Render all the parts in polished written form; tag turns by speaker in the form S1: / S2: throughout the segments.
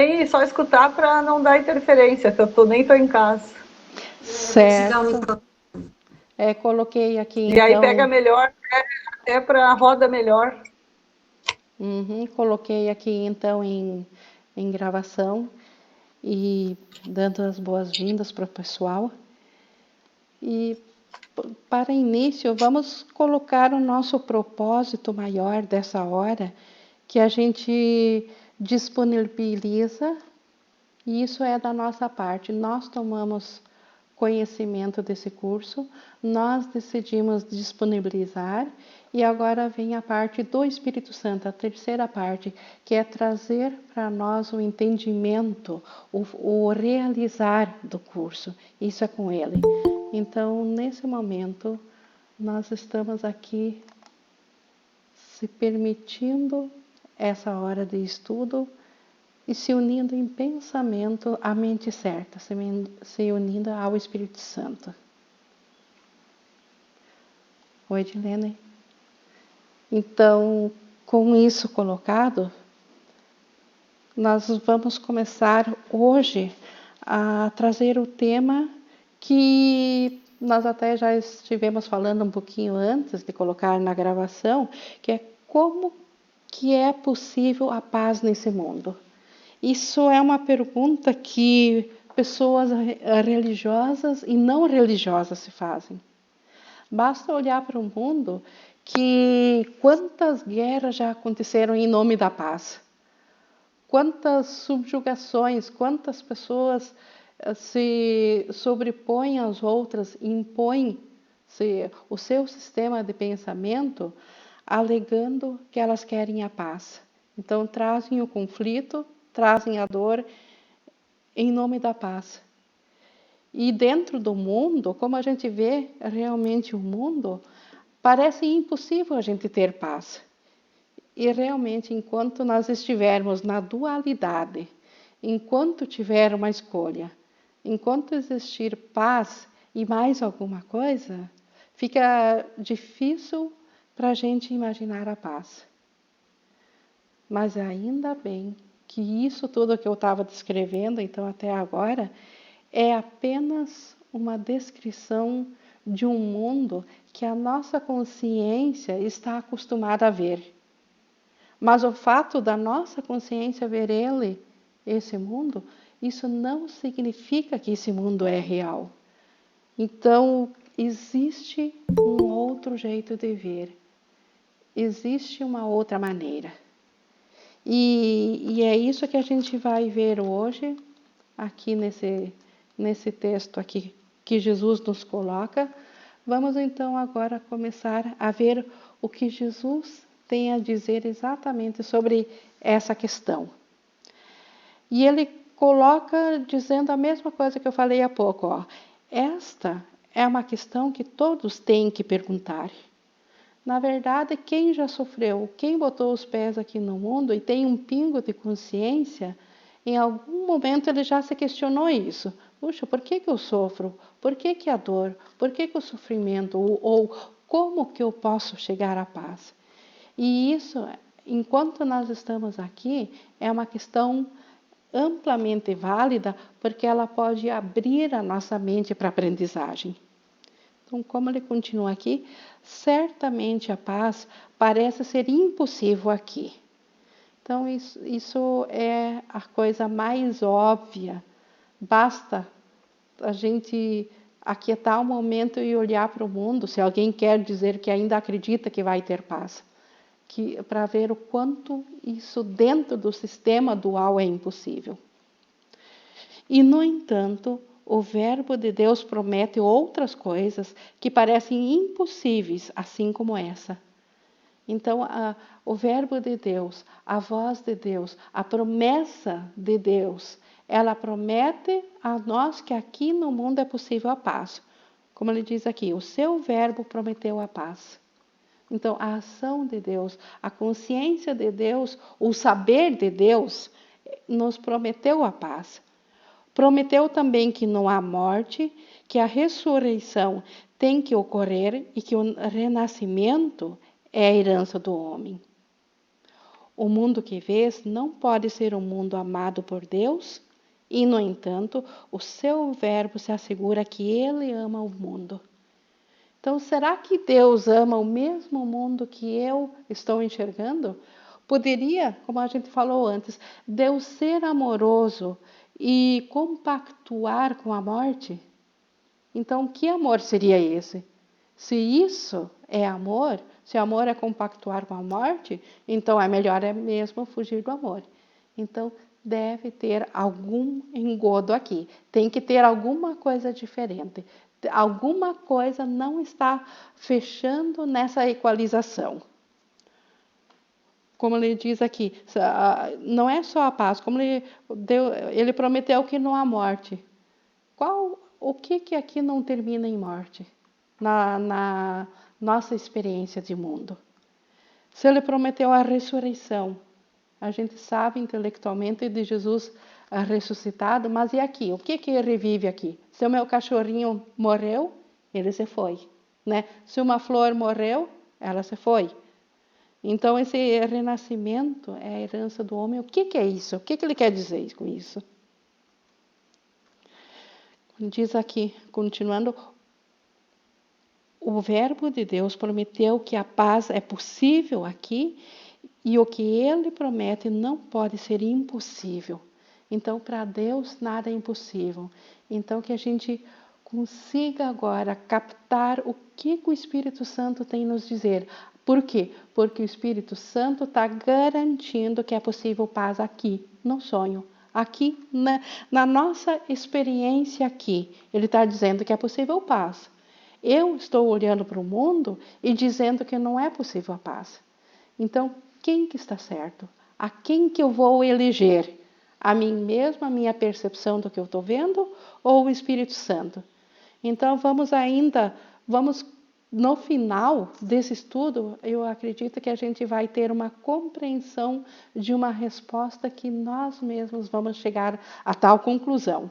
S1: E só escutar para não dar interferência, que eu nem estou em casa.
S2: Certo. Coloquei aqui
S1: E
S2: então.
S1: aí pega melhor, até para roda melhor.
S2: Coloquei aqui então em gravação e dando as boas-vindas para o pessoal. E para início, vamos colocar o nosso propósito maior dessa hora, que a gente disponibiliza, e isso é da nossa parte. Nós tomamos conhecimento desse curso, nós decidimos disponibilizar, e agora vem a parte do Espírito Santo, a terceira parte, que é trazer para nós o entendimento, o realizar do curso. Isso é com ele. Então, nesse momento, nós estamos aqui se permitindo essa hora de estudo e se unindo em pensamento à mente certa, se unindo ao Espírito Santo. Oi, Edilene. Então, com isso colocado, nós vamos começar hoje a trazer o tema que nós até já estivemos falando um pouquinho antes de colocar na gravação, que é como que é possível a paz nesse mundo. Isso é uma pergunta que pessoas religiosas e não religiosas se fazem. Basta olhar para o mundo que quantas guerras já aconteceram em nome da paz. Quantas subjugações, quantas pessoas se sobrepõem às outras, impõem o seu sistema de pensamento, alegando que elas querem a paz. Então, trazem o conflito, trazem a dor em nome da paz. E dentro do mundo, como a gente vê realmente o mundo, parece impossível a gente ter paz. E realmente, enquanto nós estivermos na dualidade, enquanto tiver uma escolha, enquanto existir paz e mais alguma coisa, fica difícil para a gente imaginar a paz. Mas ainda bem que isso tudo que eu estava descrevendo, então até agora, é apenas uma descrição de um mundo que a nossa consciência está acostumada a ver. Mas o fato da nossa consciência ver esse mundo, isso não significa que esse mundo é real. Então, existe um outro jeito de ver. Existe uma outra maneira. E é isso que a gente vai ver hoje, aqui nesse texto aqui que Jesus nos coloca. Vamos então agora começar a ver o que Jesus tem a dizer exatamente sobre essa questão. E ele coloca dizendo a mesma coisa que eu falei há pouco. Ó. Esta é uma questão que todos têm que perguntar. Na verdade, quem já sofreu, quem botou os pés aqui no mundo e tem um pingo de consciência, em algum momento ele já se questionou isso. Puxa, por que eu sofro? Por que a dor? Por que o sofrimento? Ou como que eu posso chegar à paz? E isso, enquanto nós estamos aqui, é uma questão amplamente válida, porque ela pode abrir a nossa mente para a aprendizagem. Então, como ele continua aqui, certamente a paz parece ser impossível aqui. Então, isso é a coisa mais óbvia. Basta a gente aquietar um momento e olhar para o mundo, se alguém quer dizer que ainda acredita que vai ter paz, para ver o quanto isso dentro do sistema dual é impossível. E, no entanto, o Verbo de Deus promete outras coisas que parecem impossíveis, assim como essa. Então, o Verbo de Deus, a voz de Deus, a promessa de Deus, ela promete a nós que aqui no mundo é possível a paz. Como ele diz aqui, o seu Verbo prometeu a paz. Então, a ação de Deus, a consciência de Deus, o saber de Deus, nos prometeu a paz. Prometeu também que não há morte, que a ressurreição tem que ocorrer e que o renascimento é a herança do homem. O mundo que vês não pode ser um mundo amado por Deus, e, no entanto, o seu verbo se assegura que ele ama o mundo. Então, será que Deus ama o mesmo mundo que eu estou enxergando? Poderia, como a gente falou antes, Deus ser amoroso e compactuar com a morte? Então, que amor seria esse? Se isso é amor, se amor é compactuar com a morte, então é melhor mesmo fugir do amor. Então, deve ter algum engodo aqui. Tem que ter alguma coisa diferente. Alguma coisa não está fechando nessa equalização. Como ele diz aqui, não é só a paz, como ele prometeu que não há morte. O que aqui não termina em morte? Na nossa experiência de mundo. Se ele prometeu a ressurreição, a gente sabe intelectualmente de Jesus ressuscitado, mas e aqui? O que revive aqui? Se o meu cachorrinho morreu, ele se foi, né? Se uma flor morreu, ela se foi. Então, esse renascimento é a herança do homem. O que é isso? O que ele quer dizer com isso? Diz aqui, continuando, o verbo de Deus prometeu que a paz é possível aqui e o que ele promete não pode ser impossível. Então, para Deus, nada é impossível. Então, que a gente consiga agora captar o que o Espírito Santo tem nos dizer. Por quê? Porque o Espírito Santo está garantindo que é possível paz aqui, no sonho. Aqui, na nossa experiência aqui, ele está dizendo que é possível paz. Eu estou olhando para o mundo e dizendo que não é possível a paz. Então, quem que está certo? A quem que eu vou eleger? A mim mesma, a minha percepção do que eu estou vendo ou o Espírito Santo? Então, vamos no final desse estudo, eu acredito que a gente vai ter uma compreensão de uma resposta que nós mesmos vamos chegar a tal conclusão.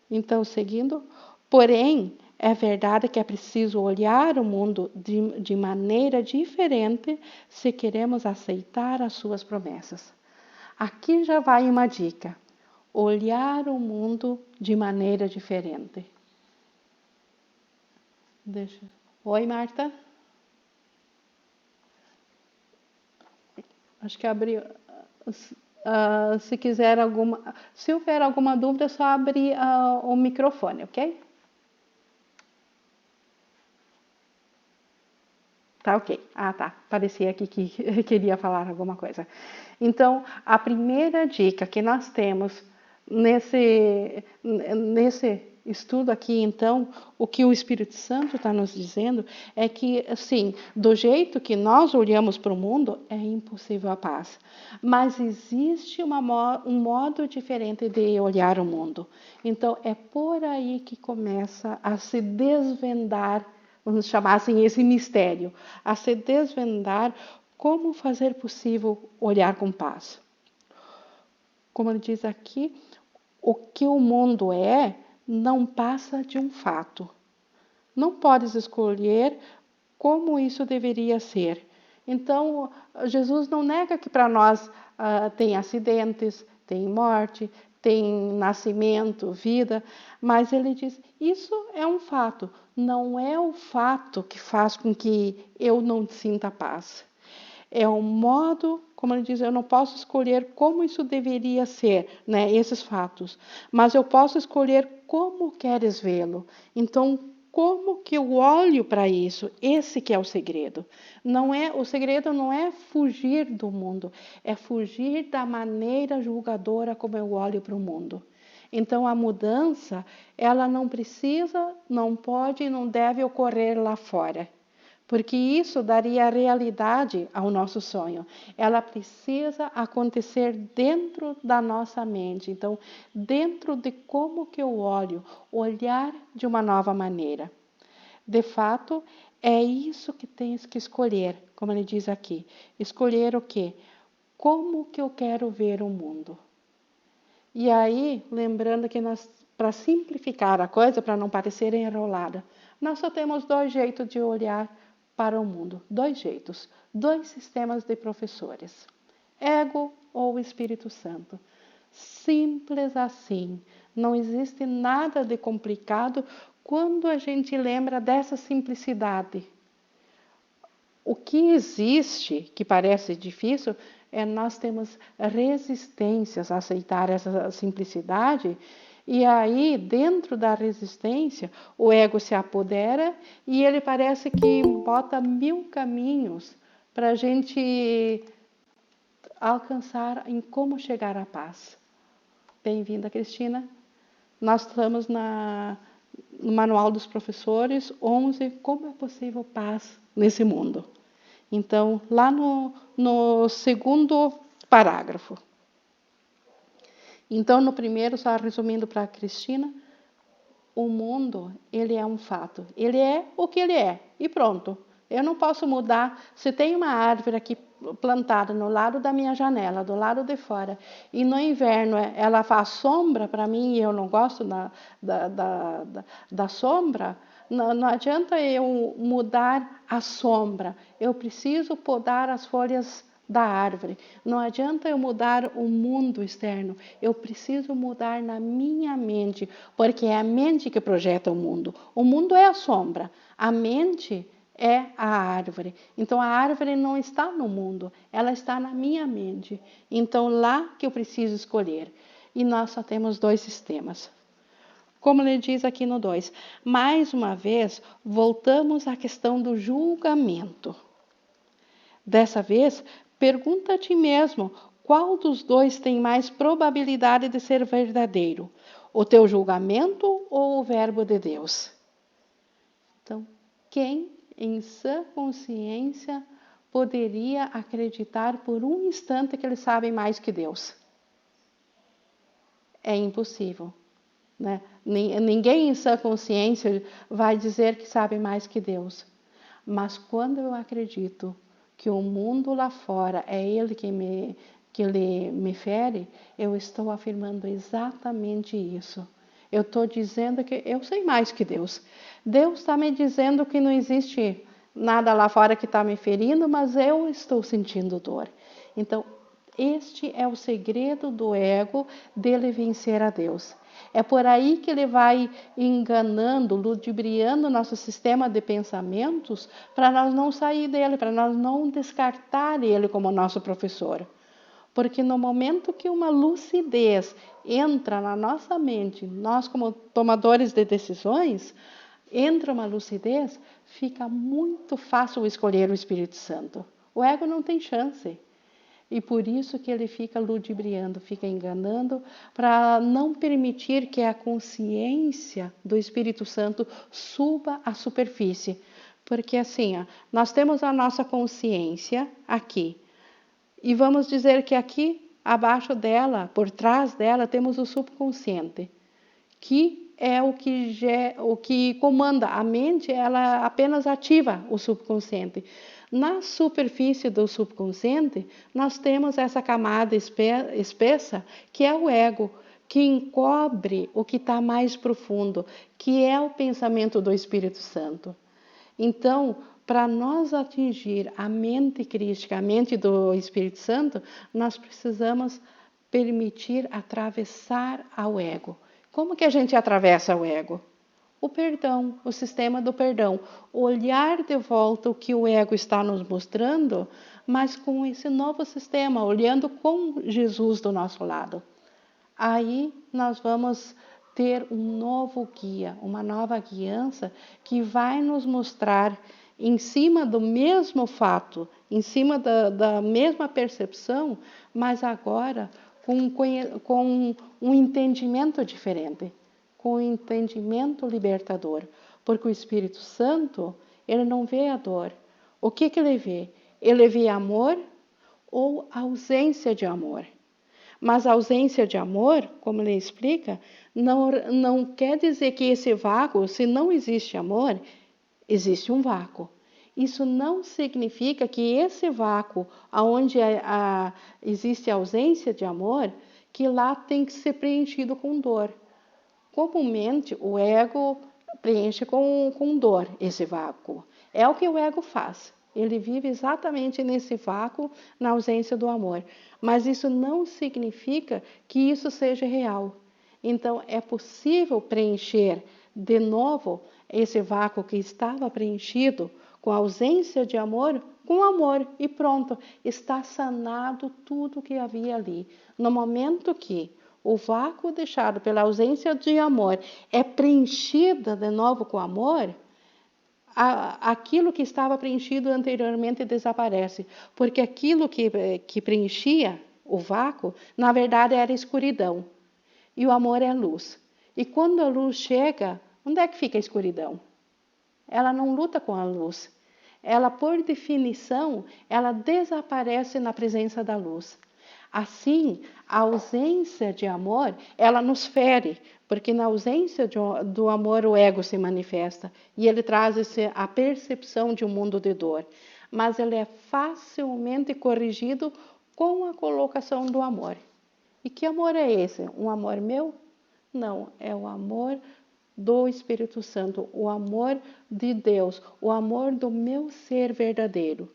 S2: Então, seguindo, porém, é verdade que é preciso olhar o mundo de maneira diferente se queremos aceitar as suas promessas. Aqui já vai uma dica. Olhar o mundo de maneira diferente. Oi, Marta? Acho que abriu. Se houver alguma dúvida, é só abrir o microfone, ok? Tá ok. Ah, tá. Parecia aqui que queria falar alguma coisa. Então, a primeira dica que nós temos nesse estudo aqui, então, o que o Espírito Santo está nos dizendo é que, assim, do jeito que nós olhamos para o mundo, é impossível a paz. Mas existe um modo diferente de olhar o mundo. Então, é por aí que começa a se desvendar, vamos chamar assim, esse mistério, a se desvendar como fazer possível olhar com paz. Como ele diz aqui, o que o mundo é não passa de um fato. Não podes escolher como isso deveria ser. Então, Jesus não nega que para nós tem acidentes, tem morte, tem nascimento, vida, mas ele diz, isso é um fato, não é o fato que faz com que eu não sinta paz. É um modo, como ele diz, eu não posso escolher como isso deveria ser, né, esses fatos, mas eu posso escolher como queres vê-lo. Então, como que eu olho para isso? Esse que é o segredo. O segredo não é fugir do mundo, é fugir da maneira julgadora como eu olho para o mundo. Então, a mudança, ela não precisa, não pode e não deve ocorrer lá fora. Porque isso daria realidade ao nosso sonho. Ela precisa acontecer dentro da nossa mente. Então, dentro de como que eu olho, olhar de uma nova maneira. De fato, é isso que tens que escolher, como ele diz aqui. Escolher o quê? Como que eu quero ver o mundo? E aí, lembrando que para simplificar a coisa, para não parecer enrolada, nós só temos dois jeitos de olhar para o mundo. 2 jeitos, 2 sistemas de professores. Ego ou Espírito Santo. Simples assim. Não existe nada de complicado quando a gente lembra dessa simplicidade. O que existe, que parece difícil, é nós temos resistências a aceitar essa simplicidade, e aí, dentro da resistência, o ego se apodera e ele parece que bota 1000 caminhos para a gente alcançar em como chegar à paz. Bem-vinda, Cristina. Nós estamos no Manual dos Professores 11, como é possível paz nesse mundo. Então, lá no segundo parágrafo. Então, no primeiro, só resumindo para a Cristina, o mundo, ele é um fato. Ele é o que ele é e pronto. Eu não posso mudar. Se tem uma árvore aqui plantada no lado da minha janela, do lado de fora, e no inverno ela faz sombra para mim e eu não gosto da sombra, não adianta eu mudar a sombra. Eu preciso podar as folhas da árvore. Não adianta eu mudar o mundo externo. Eu preciso mudar na minha mente, porque é a mente que projeta o mundo. O mundo é a sombra. A mente é a árvore. Então a árvore não está no mundo, ela está na minha mente. Então lá que eu preciso escolher. E nós só temos 2 sistemas. Como ele diz aqui no 2, mais uma vez, voltamos à questão do julgamento. Dessa vez, pergunta a ti mesmo, qual dos 2 tem mais probabilidade de ser verdadeiro? O teu julgamento ou o verbo de Deus? Então, quem em sã consciência poderia acreditar por um instante que eles sabem mais que Deus? É impossível, né? Ninguém em sã consciência vai dizer que sabe mais que Deus. Mas quando eu acredito que o mundo lá fora é ele que ele me fere, eu estou afirmando exatamente isso. Eu estou dizendo que eu sei mais que Deus. Deus está me dizendo que não existe nada lá fora que está me ferindo, mas eu estou sentindo dor. Então, este é o segredo do ego dele vencer a Deus. É por aí que ele vai enganando, ludibriando nosso sistema de pensamentos para nós não sair dele, para nós não descartar ele como nosso professor. Porque no momento que uma lucidez entra na nossa mente, nós como tomadores de decisões, entra uma lucidez, fica muito fácil escolher o Espírito Santo. O ego não tem chance. E por isso que ele fica ludibriando, fica enganando, para não permitir que a consciência do Espírito Santo suba à superfície. Porque assim, nós temos a nossa consciência aqui. E vamos dizer que aqui, abaixo dela, por trás dela, temos o subconsciente, que é o que comanda a mente, ela apenas ativa o subconsciente. Na superfície do subconsciente, nós temos essa camada espessa, que é o ego, que encobre o que está mais profundo, que é o pensamento do Espírito Santo. Então, para nós atingir a mente crística, a mente do Espírito Santo, nós precisamos permitir atravessar ao ego. Como que a gente atravessa o ego? O perdão, o sistema do perdão. Olhar de volta o que o ego está nos mostrando, mas com esse novo sistema, olhando com Jesus do nosso lado. Aí nós vamos ter um novo guia, uma nova guiança que vai nos mostrar, em cima do mesmo fato, em cima da mesma percepção, mas agora com um entendimento diferente, com um entendimento libertador. Porque o Espírito Santo, ele não vê a dor. O que ele vê? Ele vê amor ou ausência de amor. Mas a ausência de amor, como ele explica, não quer dizer que esse vácuo, se não existe amor, existe um vácuo. Isso não significa que esse vácuo, onde existe ausência de amor, que lá tem que ser preenchido com dor. Comumente, o ego preenche com dor esse vácuo. É o que o ego faz. Ele vive exatamente nesse vácuo, na ausência do amor. Mas isso não significa que isso seja real. Então, é possível preencher de novo esse vácuo que estava preenchido com a ausência de amor, com amor, e pronto, está sanado tudo que havia ali. No momento que o vácuo deixado pela ausência de amor é preenchido de novo com amor, aquilo que estava preenchido anteriormente desaparece, porque aquilo que preenchia o vácuo, na verdade era escuridão, e o amor é luz. E quando a luz chega, onde é que fica a escuridão? Ela não luta com a luz. Ela, por definição, ela desaparece na presença da luz. Assim, a ausência de amor, ela nos fere, porque na ausência do amor o ego se manifesta e ele traz a percepção de um mundo de dor. Mas ele é facilmente corrigido com a colocação do amor. E que amor é esse? Um amor meu? Não, é o amor do Espírito Santo, o amor de Deus, o amor do meu ser verdadeiro.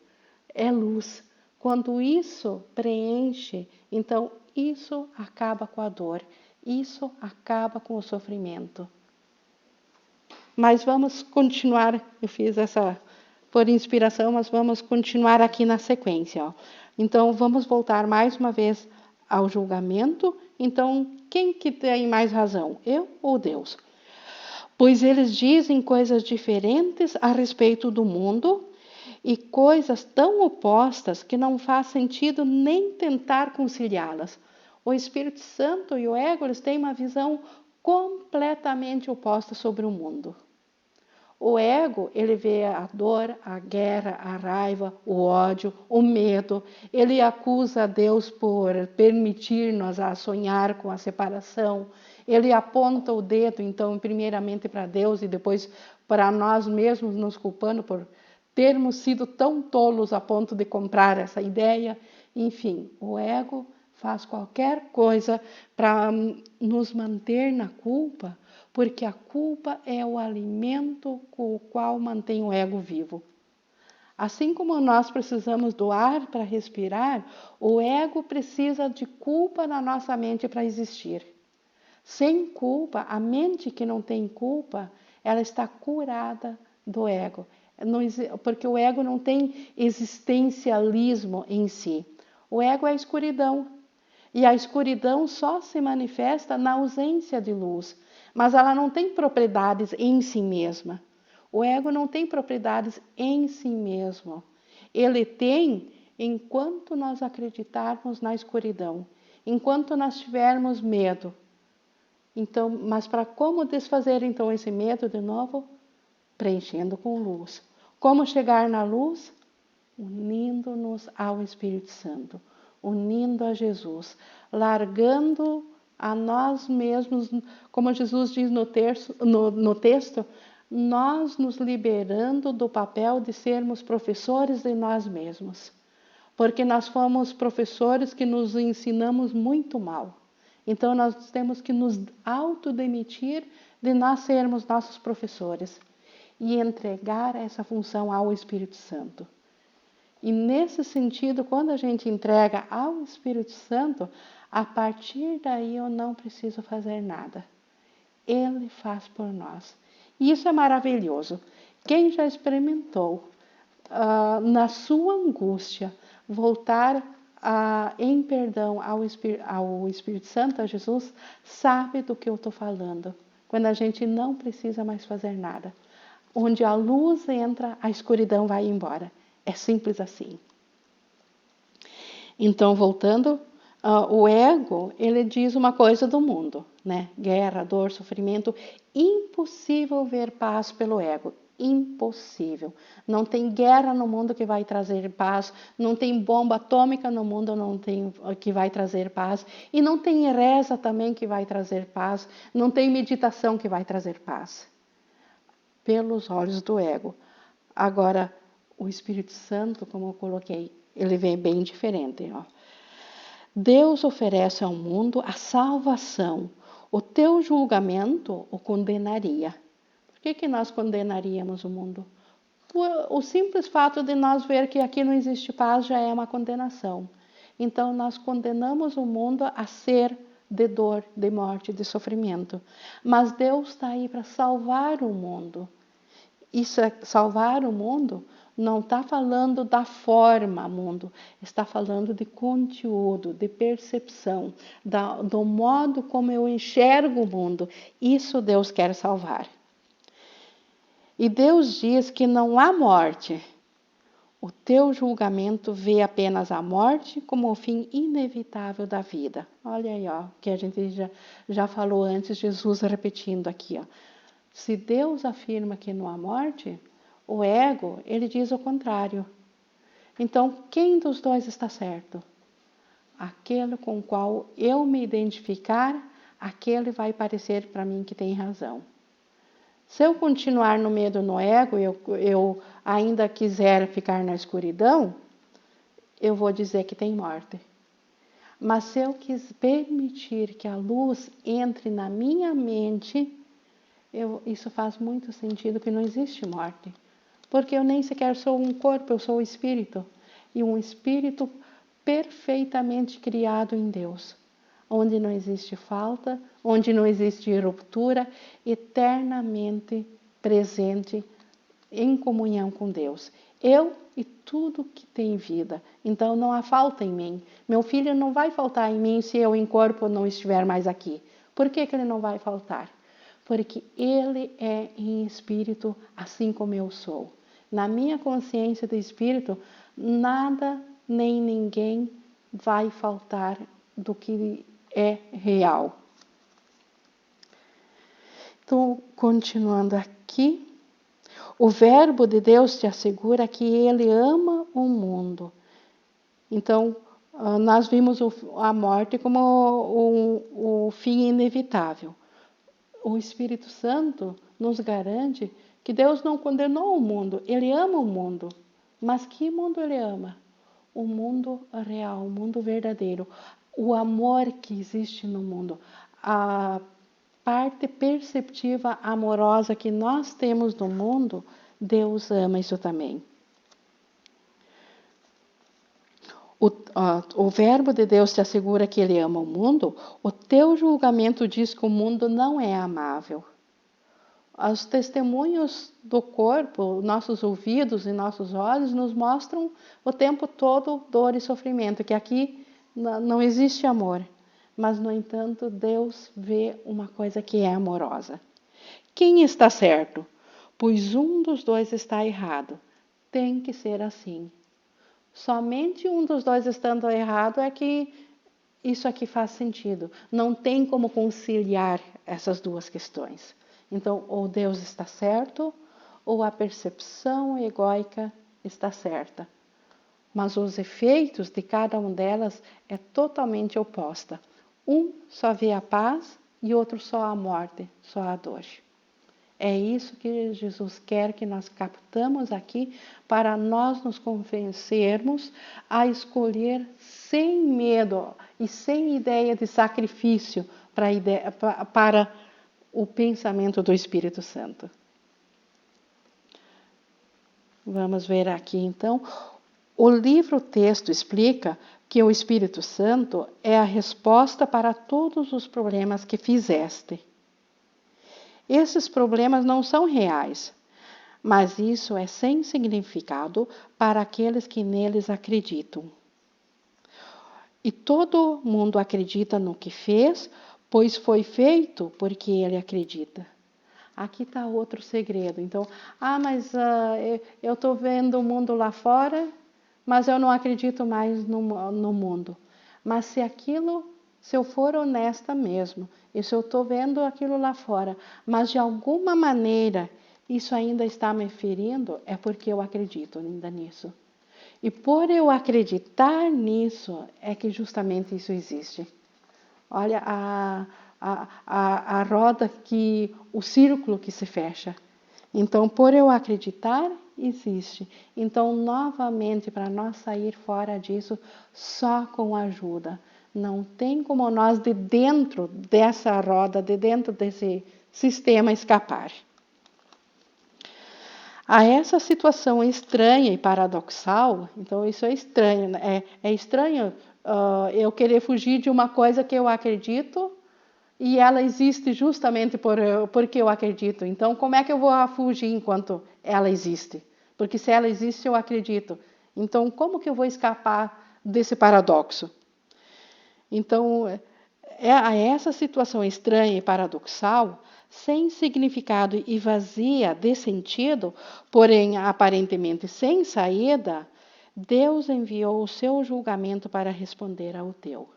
S2: É luz. Quando isso preenche, então isso acaba com a dor, isso acaba com o sofrimento. Mas vamos continuar, eu fiz essa por inspiração, mas vamos continuar aqui na sequência. Ó. Então vamos voltar mais uma vez ao julgamento. Então, quem que tem mais razão? Eu ou Deus? Pois eles dizem coisas diferentes a respeito do mundo e coisas tão opostas que não faz sentido nem tentar conciliá-las. O Espírito Santo e o ego, eles têm uma visão completamente oposta sobre o mundo. O ego, ele vê a dor, a guerra, a raiva, o ódio, o medo. Ele acusa a Deus por permitir-nos a sonhar com a separação. Ele aponta o dedo, então, primeiramente para Deus e depois para nós mesmos, nos culpando por termos sido tão tolos a ponto de comprar essa ideia. Enfim, o ego faz qualquer coisa para nos manter na culpa, porque a culpa é o alimento com o qual mantém o ego vivo. Assim como nós precisamos do ar para respirar, o ego precisa de culpa na nossa mente para existir. Sem culpa, a mente que não tem culpa, ela está curada do ego, porque o ego não tem existencialismo em si. O ego é a escuridão, e a escuridão só se manifesta na ausência de luz, mas ela não tem propriedades em si mesma. O ego não tem propriedades em si mesmo. Ele tem enquanto nós acreditarmos na escuridão, enquanto nós tivermos medo. Então, mas para como desfazer então esse medo de novo? Preenchendo com luz. Como chegar na luz? Unindo-nos ao Espírito Santo, unindo a Jesus, largando a nós mesmos, como Jesus diz no texto, nós nos liberando do papel de sermos professores de nós mesmos, porque nós fomos professores que nos ensinamos muito mal. Então nós temos que nos autodemitir de nós sermos nossos professores e entregar essa função ao Espírito Santo. E nesse sentido, quando a gente entrega ao Espírito Santo, a partir daí eu não preciso fazer nada. Ele faz por nós. E isso é maravilhoso. Quem já experimentou, na sua angústia, voltar em perdão ao Espírito Santo, a Jesus, sabe do que eu estou falando. Quando a gente não precisa mais fazer nada. Onde a luz entra, a escuridão vai embora. É simples assim. Então, voltando, o ego, ele diz uma coisa do mundo, né? Guerra, dor, sofrimento. Impossível ver paz pelo ego. Impossível. Não tem guerra no mundo que vai trazer paz. Não tem bomba atômica no mundo que vai trazer paz. E não tem reza também que vai trazer paz. Não tem meditação que vai trazer paz. Pelos olhos do ego. Agora, o Espírito Santo, como eu coloquei, ele vem bem diferente. Ó. Deus oferece ao mundo a salvação. O teu julgamento o condenaria. Por que nós condenaríamos o mundo? O simples fato de nós ver que aqui não existe paz já é uma condenação. Então nós condenamos o mundo a ser de dor, de morte, de sofrimento. Mas Deus está aí para salvar o mundo. Isso é salvar o mundo, não está falando da forma mundo, está falando de conteúdo, de percepção, do modo como eu enxergo o mundo. Isso Deus quer salvar. E Deus diz que não há morte. O teu julgamento vê apenas a morte como o fim inevitável da vida. Olha aí, ó, que a gente já falou antes, Jesus repetindo aqui, ó. Se Deus afirma que não há morte, o ego, ele diz o contrário. Então, quem dos dois está certo? Aquele com o qual eu me identificar, aquele vai parecer para mim que tem razão. Se eu continuar no medo, no ego, eu ainda quiser ficar na escuridão, eu vou dizer que tem morte. Mas se eu quis permitir que a luz entre na minha mente, isso faz muito sentido que não existe morte. Porque eu nem sequer sou um corpo, eu sou um espírito. E um espírito perfeitamente criado em Deus. Onde não existe falta, onde não existe ruptura, eternamente presente em comunhão com Deus. Eu e tudo que tem vida. Então não há falta em mim. Meu filho não vai faltar em mim se eu em corpo não estiver mais aqui. Por que ele não vai faltar? Porque ele é em espírito assim como eu sou. Na minha consciência de espírito, nada nem ninguém vai faltar do que é real. Então, continuando aqui, o verbo de Deus te assegura que ele ama o mundo. Então, nós vimos a morte como o fim inevitável. O Espírito Santo nos garante que Deus não condenou o mundo, ele ama o mundo. Mas que mundo ele ama? O mundo real, o mundo verdadeiro. O amor que existe no mundo. A parte perceptiva amorosa que nós temos no mundo, Deus ama isso também. O verbo de Deus te assegura que ele ama o mundo, o teu julgamento diz que o mundo não é amável. Os testemunhos do corpo, nossos ouvidos e nossos olhos nos mostram o tempo todo dor e sofrimento, que aqui não existe amor. Mas, no entanto, Deus vê uma coisa que é amorosa. Quem está certo? Pois um dos dois está errado. Tem que ser assim. Somente um dos dois estando errado é que isso aqui faz sentido. Não tem como conciliar essas duas questões. Então, ou Deus está certo, ou a percepção egóica está certa. Mas os efeitos de cada uma delas é totalmente oposta. Um só vê a paz e outro só a morte, só a dor. É isso que Jesus quer que nós captamos aqui para nós nos convencermos a escolher sem medo e sem ideia de sacrifício para o pensamento do Espírito Santo. Vamos ver aqui então. O livro-texto explica que o Espírito Santo é a resposta para todos os problemas que fizeste. Esses problemas não são reais, mas isso é sem significado para aqueles que neles acreditam. E todo mundo acredita no que fez, pois foi feito porque ele acredita. Aqui está outro segredo. Então, mas eu estou vendo o mundo lá fora, mas eu não acredito mais no mundo. Mas se eu for honesta mesmo, e se eu estou vendo aquilo lá fora, mas de alguma maneira isso ainda está me ferindo, é porque eu acredito ainda nisso. E por eu acreditar nisso, é que justamente isso existe. Olha a roda o círculo que se fecha. Então, por eu acreditar, existe. Então, novamente, para nós sair fora disso, só com ajuda. Não tem como nós, de dentro dessa roda, de dentro desse sistema, escapar. A essa situação estranha e paradoxal, então isso é estranho, né? É estranho eu querer fugir de uma coisa que eu acredito e ela existe justamente porque eu acredito. Então, como é que eu vou fugir enquanto ela existe? Porque se ela existe, eu acredito. Então, como que eu vou escapar desse paradoxo? Então, essa situação estranha e paradoxal, sem significado e vazia de sentido, porém aparentemente sem saída, Deus enviou o seu julgamento para responder ao teu.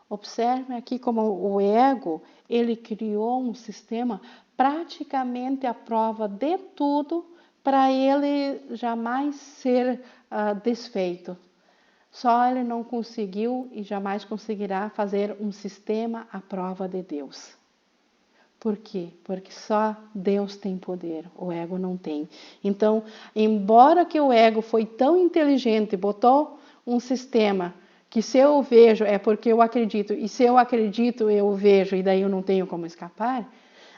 S2: Observe aqui como o ego, ele criou um sistema praticamente à prova de tudo para ele jamais ser desfeito. Só ele não conseguiu e jamais conseguirá fazer um sistema à prova de Deus. Por quê? Porque só Deus tem poder, o ego não tem. Então, embora que o ego foi tão inteligente, botou um sistema que se eu vejo é porque eu acredito, e se eu acredito eu vejo, e daí eu não tenho como escapar,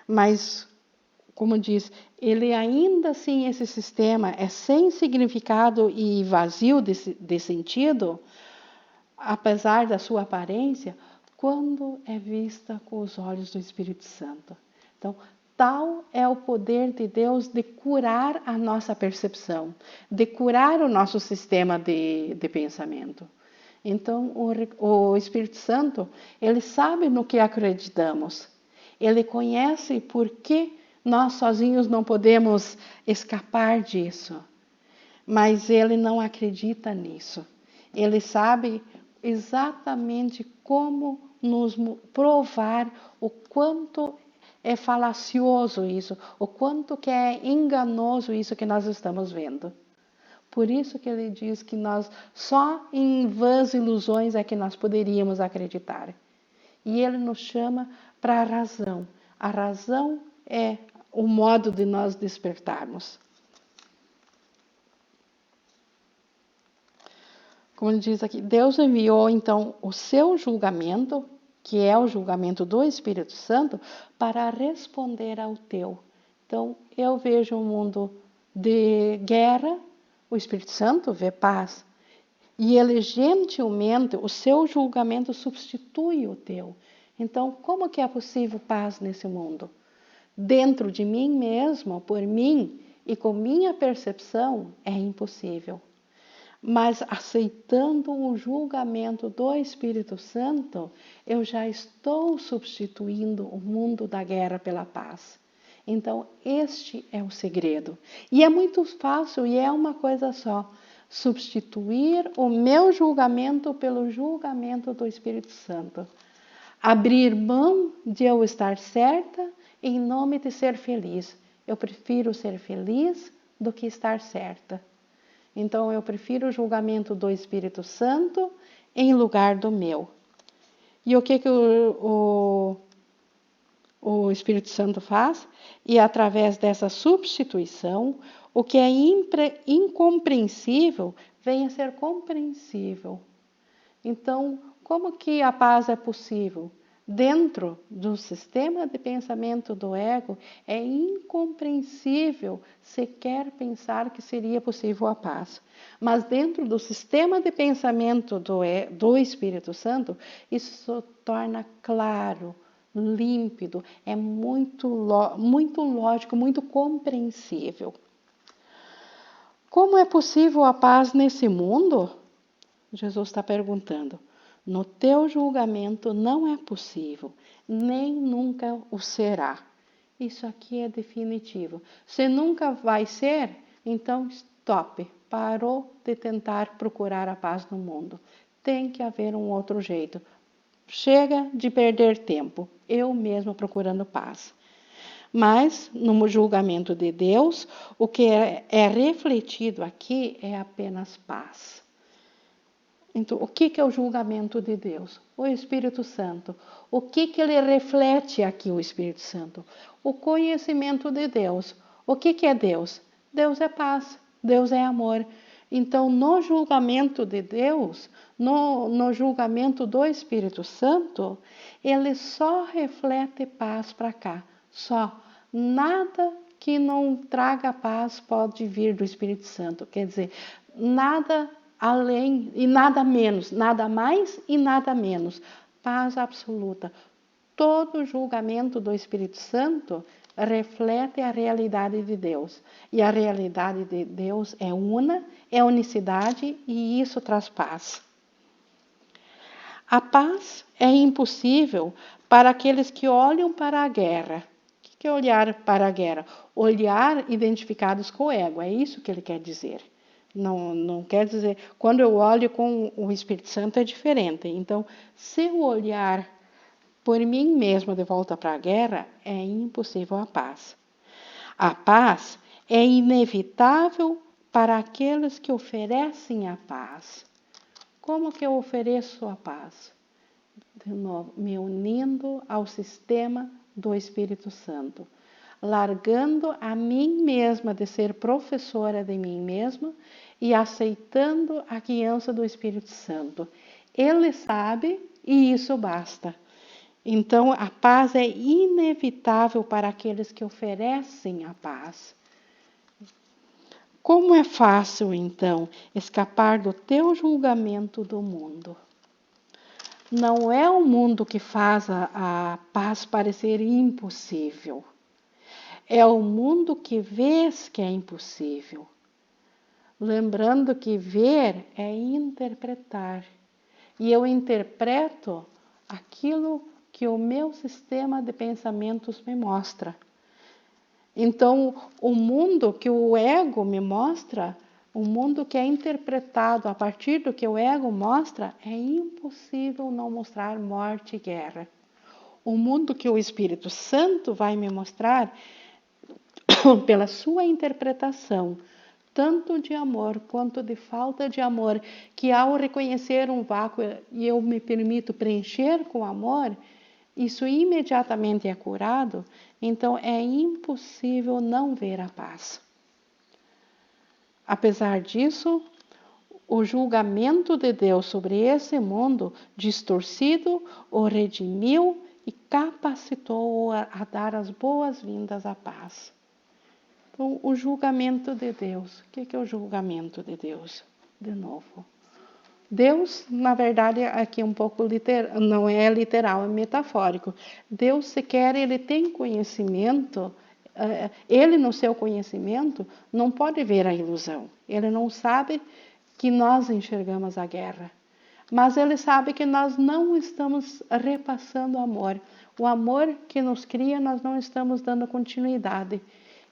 S2: mas, como diz, ele ainda assim, esse sistema é sem significado e vazio de sentido, apesar da sua aparência, quando é vista com os olhos do Espírito Santo. Então, tal é o poder de Deus de curar a nossa percepção, de curar o nosso sistema de pensamento. Então, o Espírito Santo, ele sabe no que acreditamos. Ele conhece por que nós sozinhos não podemos escapar disso. Mas ele não acredita nisso. Ele sabe exatamente como nos provar o quanto é falacioso isso, o quanto que é enganoso isso que nós estamos vendo. Por isso que ele diz que nós só em vãs ilusões é que nós poderíamos acreditar. E ele nos chama para a razão. A razão é o modo de nós despertarmos. Como ele diz aqui, Deus enviou então o seu julgamento, que é o julgamento do Espírito Santo, para responder ao teu. Então, eu vejo um mundo de guerra, o Espírito Santo vê paz. E ele gentilmente, o seu julgamento substitui o teu. Então, como que é possível paz nesse mundo? Dentro de mim mesmo, por mim e com minha percepção, é impossível. Mas aceitando o julgamento do Espírito Santo, eu já estou substituindo o mundo da guerra pela paz. Então, este é o segredo. E é muito fácil e é uma coisa só. Substituir o meu julgamento pelo julgamento do Espírito Santo. Abrir mão de eu estar certa em nome de ser feliz. Eu prefiro ser feliz do que estar certa. Então, eu prefiro o julgamento do Espírito Santo em lugar do meu. E o que o Espírito Santo faz? E através dessa substituição, o que é incompreensível vem a ser compreensível. Então, como que a paz é possível? Dentro do sistema de pensamento do ego, é incompreensível sequer pensar que seria possível a paz. Mas dentro do sistema de pensamento do Espírito Santo, isso se torna claro, límpido, é muito lógico, muito compreensível. Como é possível a paz nesse mundo? Jesus está perguntando. No teu julgamento não é possível, nem nunca o será. Isso aqui é definitivo. Se nunca vai ser, então stop. Parou de tentar procurar a paz no mundo. Tem que haver um outro jeito. Chega de perder tempo, eu mesmo procurando paz. Mas, no julgamento de Deus, o que é refletido aqui é apenas paz. Então, o que é o julgamento de Deus? O Espírito Santo. O que ele reflete aqui, o Espírito Santo? O conhecimento de Deus. O que é Deus? Deus é paz, Deus é amor. Então, no julgamento de Deus, no julgamento do Espírito Santo, ele só reflete paz para cá. Só. Nada que não traga paz pode vir do Espírito Santo. Quer dizer, nada além e nada menos, nada mais e nada menos. Paz absoluta. Todo julgamento do Espírito Santo reflete a realidade de Deus. E a realidade de Deus é una, é unicidade e isso traz paz. A paz é impossível para aqueles que olham para a guerra. O que é olhar para a guerra? Olhar identificados com o ego, é isso que ele quer dizer. Não quer dizer, quando eu olho com o Espírito Santo é diferente. Então, se eu olhar por mim mesmo de volta para a guerra, é impossível a paz. A paz é inevitável para aqueles que oferecem a paz. Como que eu ofereço a paz? De novo, me unindo ao sistema do Espírito Santo, largando a mim mesma de ser professora de mim mesma e aceitando a guiança do Espírito Santo. Ele sabe e isso basta. Então, a paz é inevitável para aqueles que oferecem a paz. Como é fácil, então, escapar do teu julgamento do mundo? Não é o mundo que faz a paz parecer impossível. É o mundo que vês que é impossível. Lembrando que ver é interpretar. E eu interpreto aquilo que o meu sistema de pensamentos me mostra. Então, o mundo que o ego me mostra, o mundo que é interpretado a partir do que o ego mostra, é impossível não mostrar morte e guerra. O mundo que o Espírito Santo vai me mostrar, pela sua interpretação, tanto de amor quanto de falta de amor, que ao reconhecer um vácuo e eu me permito preencher com amor, isso imediatamente é curado, então é impossível não ver a paz. Apesar disso, o julgamento de Deus sobre esse mundo distorcido o redimiu e capacitou-o a dar as boas-vindas à paz. Então, o julgamento de Deus. O que é o julgamento de Deus? De novo. Deus, na verdade, aqui um pouco não é literal, é metafórico. Deus, sequer ele tem conhecimento, ele no seu conhecimento não pode ver a ilusão. Ele não sabe que nós enxergamos a guerra. Mas ele sabe que nós não estamos repassando amor. O amor que nos cria, nós não estamos dando continuidade.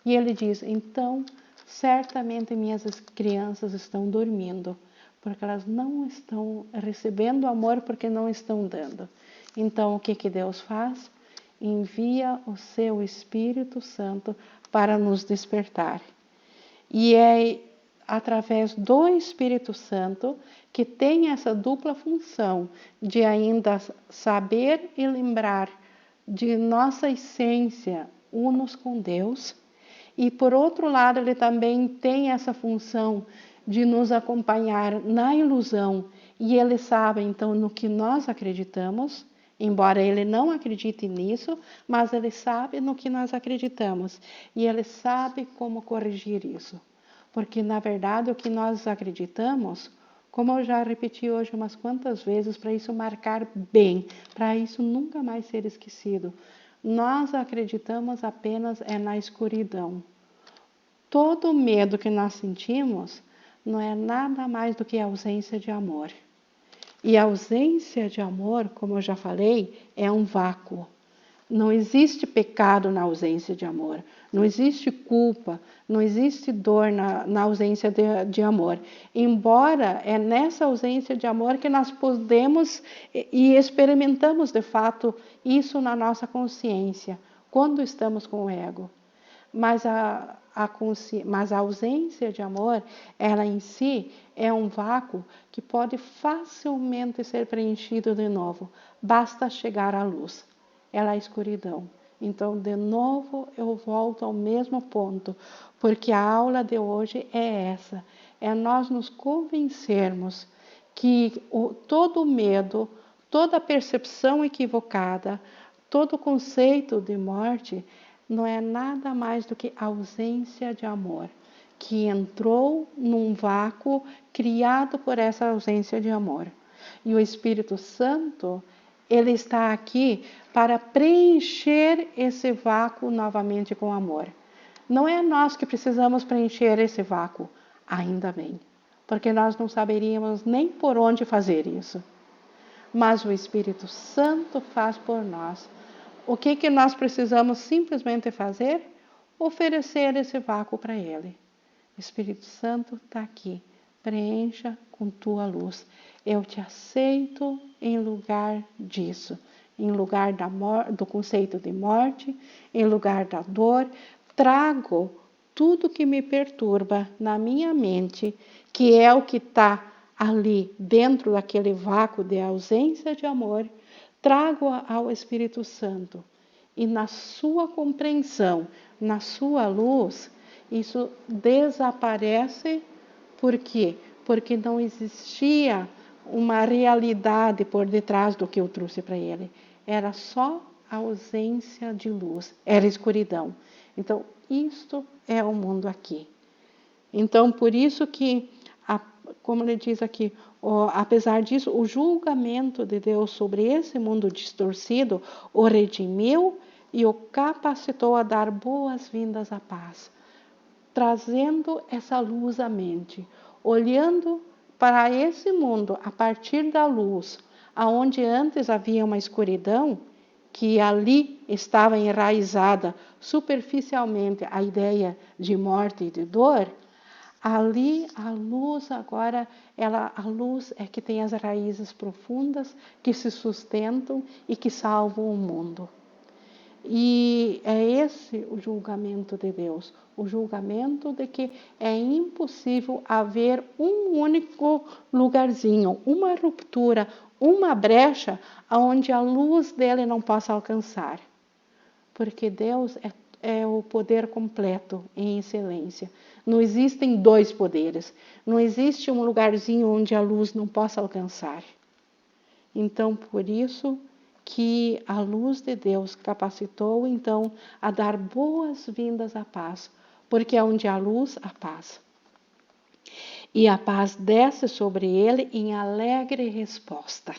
S2: E ele diz, então, certamente minhas crianças estão dormindo, porque elas não estão recebendo amor porque não estão dando. Então, o que Deus faz? Envia o seu Espírito Santo para nos despertar. E é através do Espírito Santo que tem essa dupla função de ainda saber e lembrar de nossa essência unos com Deus. E, por outro lado, ele também tem essa função de nos acompanhar na ilusão. E ele sabe, então, no que nós acreditamos, embora ele não acredite nisso, mas ele sabe no que nós acreditamos. E ele sabe como corrigir isso. Porque, na verdade, o que nós acreditamos, como eu já repeti hoje umas quantas vezes, para isso marcar bem, para isso nunca mais ser esquecido, nós acreditamos apenas na escuridão. Todo medo que nós sentimos não é nada mais do que a ausência de amor. E a ausência de amor, como eu já falei, é um vácuo. Não existe pecado na ausência de amor. Não existe culpa, não existe dor na ausência de amor. Embora é nessa ausência de amor que nós podemos e experimentamos de fato isso na nossa consciência, quando estamos com o ego. Mas a ausência de amor, ela em si é um vácuo que pode facilmente ser preenchido de novo. Basta chegar à luz. Ela é a escuridão. Então, de novo, eu volto ao mesmo ponto, porque a aula de hoje é essa. É nós nos convencermos que todo medo, toda percepção equivocada, todo conceito de morte não é nada mais do que ausência de amor, que entrou num vácuo criado por essa ausência de amor. E o Espírito Santo, ele está aqui para preencher esse vácuo novamente com amor. Não é nós que precisamos preencher esse vácuo, ainda bem, porque nós não saberíamos nem por onde fazer isso. Mas o Espírito Santo faz por nós. O que nós precisamos simplesmente fazer? Oferecer esse vácuo para Ele. Espírito Santo está aqui, preencha com tua luz. Eu te aceito em lugar disso, em lugar do conceito de morte, em lugar da dor. Trago tudo que me perturba na minha mente, que é o que está ali dentro daquele vácuo de ausência de amor, trago ao Espírito Santo. E na sua compreensão, na sua luz, isso desaparece. Por quê? Porque não existia uma realidade por detrás do que eu trouxe para ele. Era só a ausência de luz, era escuridão. Então, isto é o mundo aqui. Então, por isso que, como ele diz aqui, apesar disso, o julgamento de Deus sobre esse mundo distorcido o redimiu e o capacitou a dar boas-vindas à paz, trazendo essa luz à mente, olhando para esse mundo a partir da luz, aonde antes havia uma escuridão, que ali estava enraizada superficialmente a ideia de morte e de dor. Ali a luz agora, a luz é que tem as raízes profundas que se sustentam e que salvam o mundo. E é esse o julgamento de Deus, o julgamento de que é impossível haver um único lugarzinho, uma ruptura, uma brecha onde a luz dele não possa alcançar. Porque Deus é o poder completo em excelência. Não existem dois poderes, não existe um lugarzinho onde a luz não possa alcançar. Então, por isso que a luz de Deus capacitou, então, a dar boas-vindas à paz, porque onde há luz, há paz. E a paz desce sobre ele em alegre resposta.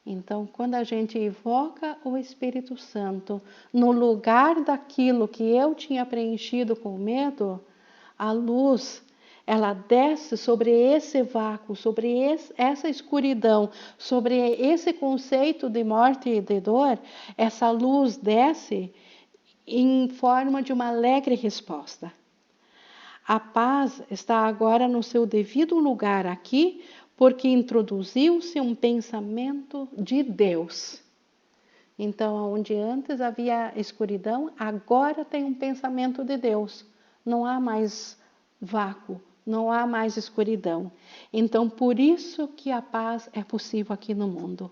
S2: Então, quando a gente invoca o Espírito Santo no lugar daquilo que eu tinha preenchido com medo, a luz, ela desce sobre esse vácuo, sobre essa escuridão, sobre esse conceito de morte e de dor. Essa luz desce em forma de uma alegre resposta. A paz está agora no seu devido lugar aqui, porque introduziu-se um pensamento de Deus. Então, onde antes havia escuridão, agora tem um pensamento de Deus. Não há mais vácuo, não há mais escuridão. Então, por isso que a paz é possível aqui no mundo.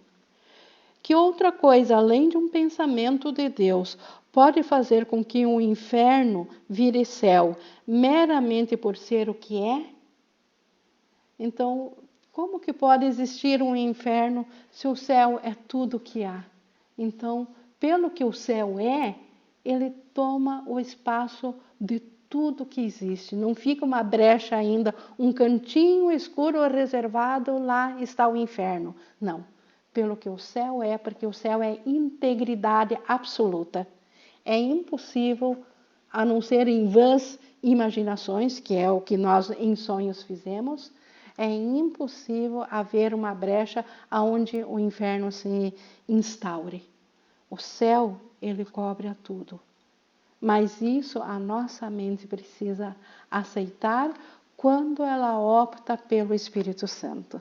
S2: Que outra coisa, além de um pensamento de Deus, pode fazer com que um inferno vire céu meramente por ser o que é? Então, como que pode existir um inferno se o céu é tudo o que há? Então, pelo que o céu é, ele toma o espaço de tudo que existe. Não fica uma brecha ainda, um cantinho escuro reservado, lá está o inferno. Não. Pelo que o céu é, porque o céu é integridade absoluta. É impossível, a não ser em vãs imaginações, que é o que nós em sonhos fizemos, é impossível haver uma brecha onde o inferno se instaure. O céu, ele cobre a tudo. Mas isso a nossa mente precisa aceitar quando ela opta pelo Espírito Santo.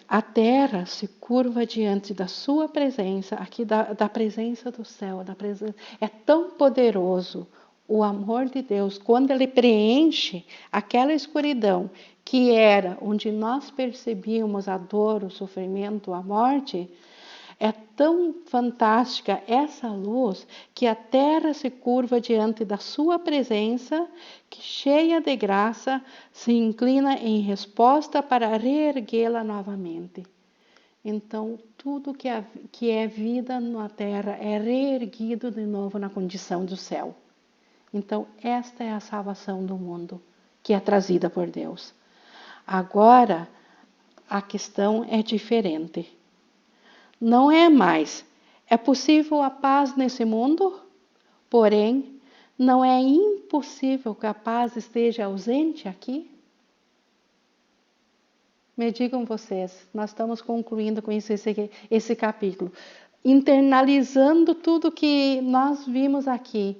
S2: A terra se curva diante da sua presença, aqui da presença do céu, é tão poderoso o amor de Deus, quando ele preenche aquela escuridão que era onde nós percebíamos a dor, o sofrimento, a morte. É tão fantástica essa luz que a terra se curva diante da sua presença, que cheia de graça, se inclina em resposta para reerguê-la novamente. então tudo que é vida na terra é reerguido de novo na condição do céu. Então esta é a salvação do mundo, que é trazida por Deus. Agora, a questão é diferente. Não é mais, é possível a paz nesse mundo? Porém, não é impossível que a paz esteja ausente aqui? Me digam vocês, nós estamos concluindo com isso esse capítulo. Internalizando tudo que nós vimos aqui,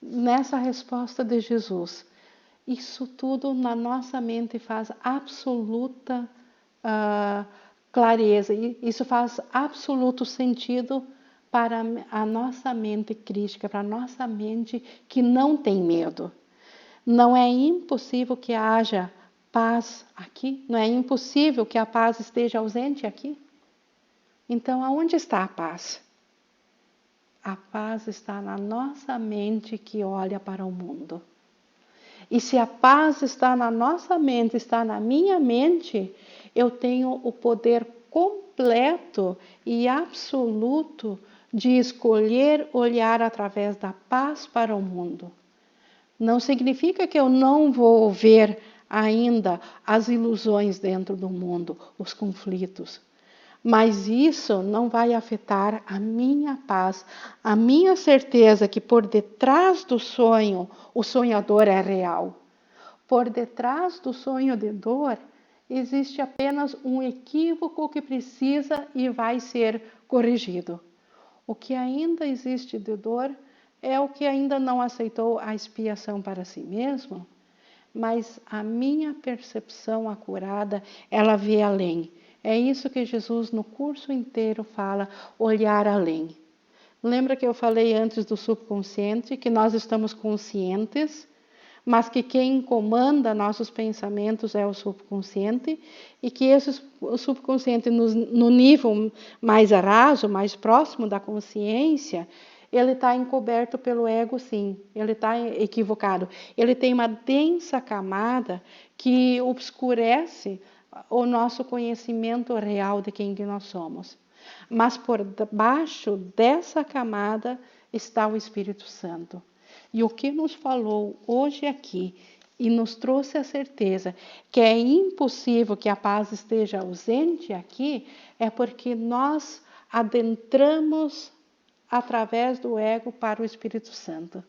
S2: nessa resposta de Jesus. Isso tudo na nossa mente faz absoluta clareza. Isso faz absoluto sentido para a nossa mente crítica, para a nossa mente que não tem medo. Não é impossível que haja paz aqui? Não é impossível que a paz esteja ausente aqui? Então, aonde está a paz? A paz está na nossa mente que olha para o mundo. E se a paz está na nossa mente, está na minha mente, eu tenho o poder completo e absoluto de escolher olhar através da paz para o mundo. Não significa que eu não vou ver ainda as ilusões dentro do mundo, os conflitos. Mas isso não vai afetar a minha paz, a minha certeza que por detrás do sonho, o sonhador é real. Por detrás do sonho de dor, existe apenas um equívoco que precisa e vai ser corrigido. O que ainda existe de dor é o que ainda não aceitou a expiação para si mesmo, mas a minha percepção acurada, ela vê além. É isso que Jesus no curso inteiro fala, olhar além. Lembra que eu falei antes do subconsciente, que nós estamos conscientes, mas que quem comanda nossos pensamentos é o subconsciente, e que o subconsciente no nível mais raso, mais próximo da consciência, ele está encoberto pelo ego, sim, ele está equivocado. Ele tem uma densa camada que obscurece o nosso conhecimento real de quem que nós somos. Mas por baixo dessa camada está o Espírito Santo. E o que nos falou hoje aqui e nos trouxe a certeza que é impossível que a paz esteja ausente aqui, é porque nós adentramos através do ego para o Espírito Santo.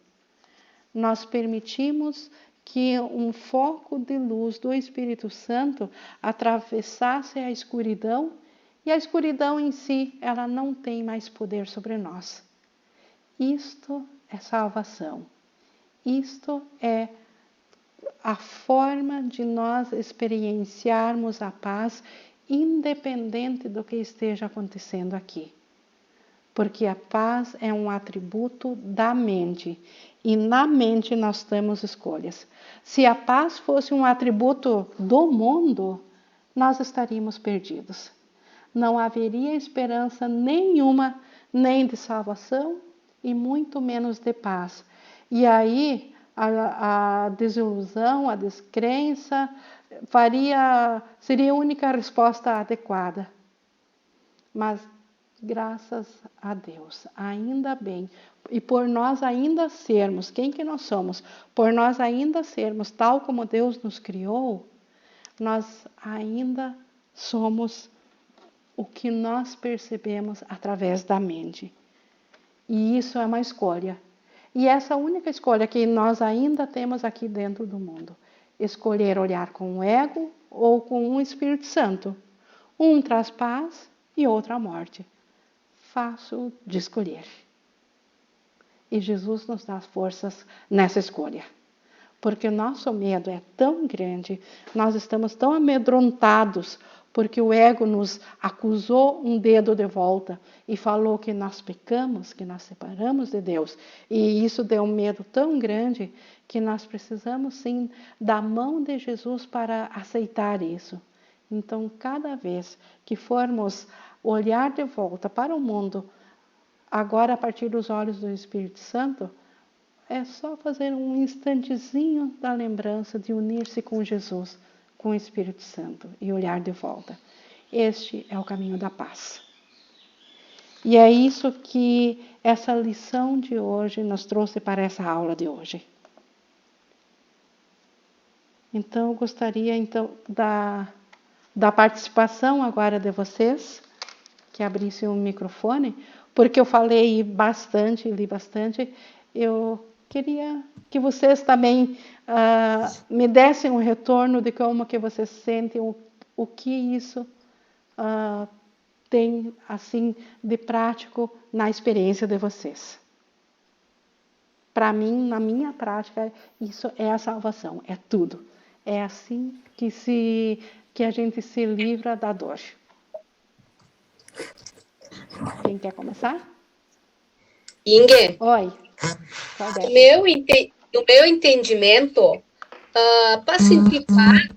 S2: Nós permitimos que um foco de luz do Espírito Santo atravessasse a escuridão, e a escuridão em si, ela não tem mais poder sobre nós. Isto é salvação. Isto é a forma de nós experienciarmos a paz, independente do que esteja acontecendo aqui. Porque a paz é um atributo da mente, e na mente nós temos escolhas. Se a paz fosse um atributo do mundo, nós estaríamos perdidos. Não haveria esperança nenhuma, nem de salvação, e muito menos de paz. E aí a desilusão, a descrença, seria a única resposta adequada. Mas graças a Deus, ainda bem, e por nós ainda sermos, quem que nós somos? Por nós ainda sermos tal como Deus nos criou, nós ainda somos o que nós percebemos através da mente. E isso é uma escolha. E essa única escolha que nós ainda temos aqui dentro do mundo. Escolher olhar com o ego ou com o Espírito Santo. Um traz paz e outro a morte. Fácil de escolher. E Jesus nos dá forças nessa escolha. Porque o nosso medo é tão grande, nós estamos tão amedrontados, porque o ego nos acusou um dedo de volta e falou que nós pecamos, que nós separamos de Deus. E isso deu um medo tão grande que nós precisamos sim da mão de Jesus para aceitar isso. Então, cada vez que formos olhar de volta para o mundo, agora a partir dos olhos do Espírito Santo, é só fazer um instantezinho da lembrança de unir-se com Jesus, com o Espírito Santo e olhar de volta. Este é o caminho da paz. E é isso que essa lição de hoje nos trouxe para essa aula de hoje. Então, eu gostaria da participação agora de vocês, que abrissem o microfone, porque eu falei bastante, li bastante. Eu queria que vocês também me dessem um retorno de como que vocês sentem, o que isso tem assim de prático na experiência de vocês. Para mim, na minha prática, isso é a salvação, é tudo. É assim que a gente se livra da dor. Quem quer começar?
S3: Inge,
S2: Oi.
S3: no meu entendimento, para simplificar,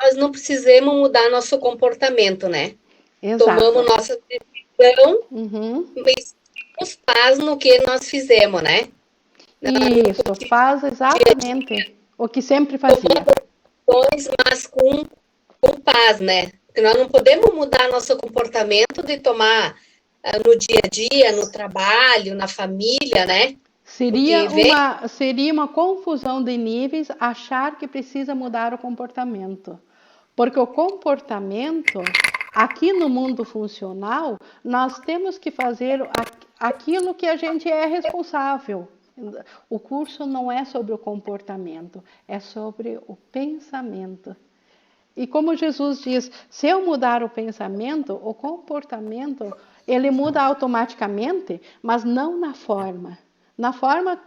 S3: nós não precisamos mudar nosso comportamento, né?
S2: Exato.
S3: Tomamos nossa decisão, mas temos paz no que nós fizemos, né?
S2: Isso, faz exatamente o que sempre fazia.
S3: Mas com paz, né? Porque nós não podemos mudar nosso comportamento de tomar no dia a dia, no trabalho, na família, né?
S2: Seria uma confusão de níveis achar que precisa mudar o comportamento. Porque o comportamento, aqui no mundo funcional, nós temos que fazer aquilo que a gente é responsável. O curso não é sobre o comportamento, é sobre o pensamento. E como Jesus diz, se eu mudar o pensamento, o comportamento, ele muda automaticamente, mas não na forma. Na forma,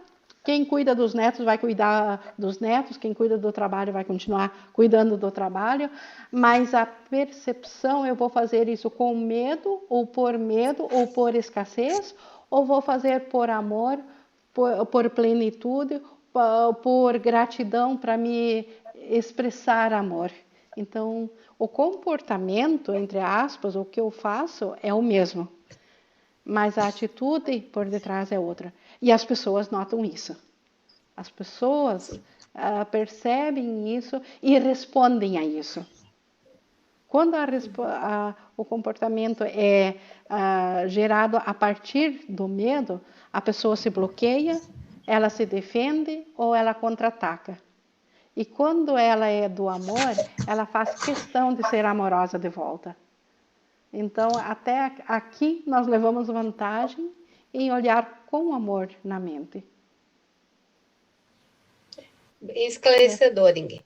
S2: quem cuida dos netos vai cuidar dos netos, quem cuida do trabalho vai continuar cuidando do trabalho, mas a percepção, eu vou fazer isso com medo, ou por escassez, ou vou fazer por amor, por plenitude, por gratidão para me expressar amor. Então, o comportamento, entre aspas, o que eu faço é o mesmo, mas a atitude por detrás é outra. E as pessoas notam isso. As pessoas percebem isso e respondem a isso. Quando o comportamento é gerado a partir do medo, a pessoa se bloqueia, ela se defende ou ela contra-ataca. E quando ela é do amor, ela faz questão de ser amorosa de volta. Então, até aqui nós levamos vantagem em olhar com amor na mente.
S3: Esclarecedor, Inge.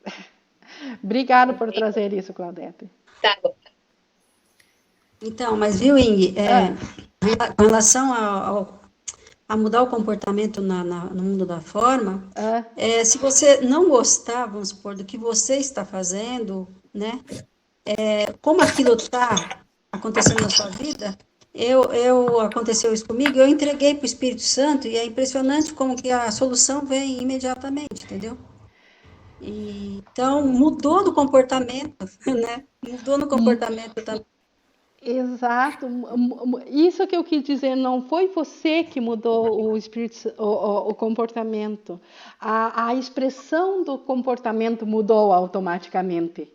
S2: Obrigada por trazer isso, Claudete.
S3: Tá bom.
S4: Então, mas viu, Inge, com relação a mudar o comportamento no mundo da forma, se você não gostar, vamos supor, do que você está fazendo, né? Como aquilo está acontecendo na sua vida, aconteceu isso comigo, eu entreguei para o Espírito Santo e é impressionante como que a solução vem imediatamente, entendeu? Então, mudou no comportamento, né? Mudou no comportamento também.
S2: Exato. Isso que eu quis dizer, não foi você que mudou o comportamento. A expressão do comportamento mudou automaticamente.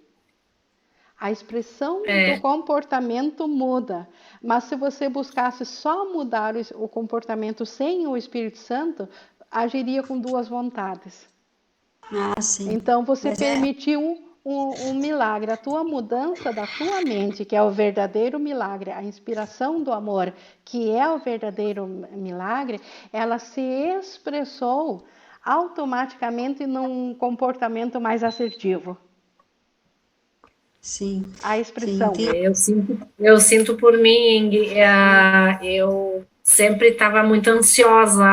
S2: A expressão do comportamento muda. Mas se você buscasse só mudar o comportamento sem o Espírito Santo, agiria com duas vontades.
S4: Sim.
S2: Então você permitiu um milagre, a tua mudança da tua mente, que é o verdadeiro milagre, a inspiração do amor, que é o verdadeiro milagre, ela se expressou automaticamente num comportamento mais assertivo.
S4: Sim.
S2: A expressão.
S5: Sim, eu sinto por mim, Inge, eu sempre estava muito ansiosa,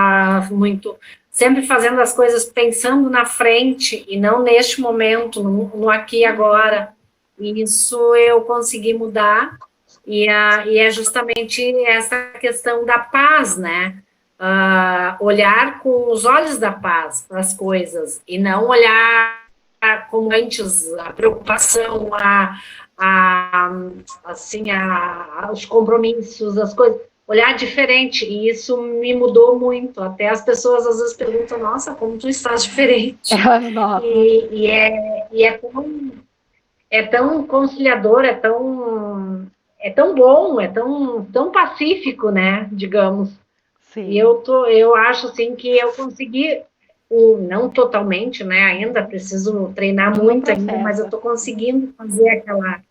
S5: sempre fazendo as coisas pensando na frente e não neste momento, no aqui e agora. E isso eu consegui mudar, e é justamente essa questão da paz, né? Olhar com os olhos da paz para as coisas, e não olhar como antes, a preocupação, os compromissos, as coisas. Olhar diferente, e isso me mudou muito. Até as pessoas às vezes perguntam, nossa, como tu estás diferente. E é tão conciliador, é tão é tão bom, é tão pacífico, né, digamos.
S2: Sim.
S5: E eu acho, assim, que eu consegui, não totalmente, né, ainda preciso treinar muito ainda, mas eu estou conseguindo fazer aquela,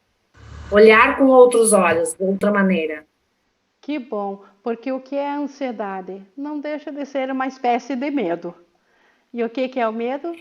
S5: olhar com outros olhos, de outra maneira.
S2: Que bom, porque o que é a ansiedade? Não deixa de ser uma espécie de medo. E o que é o medo?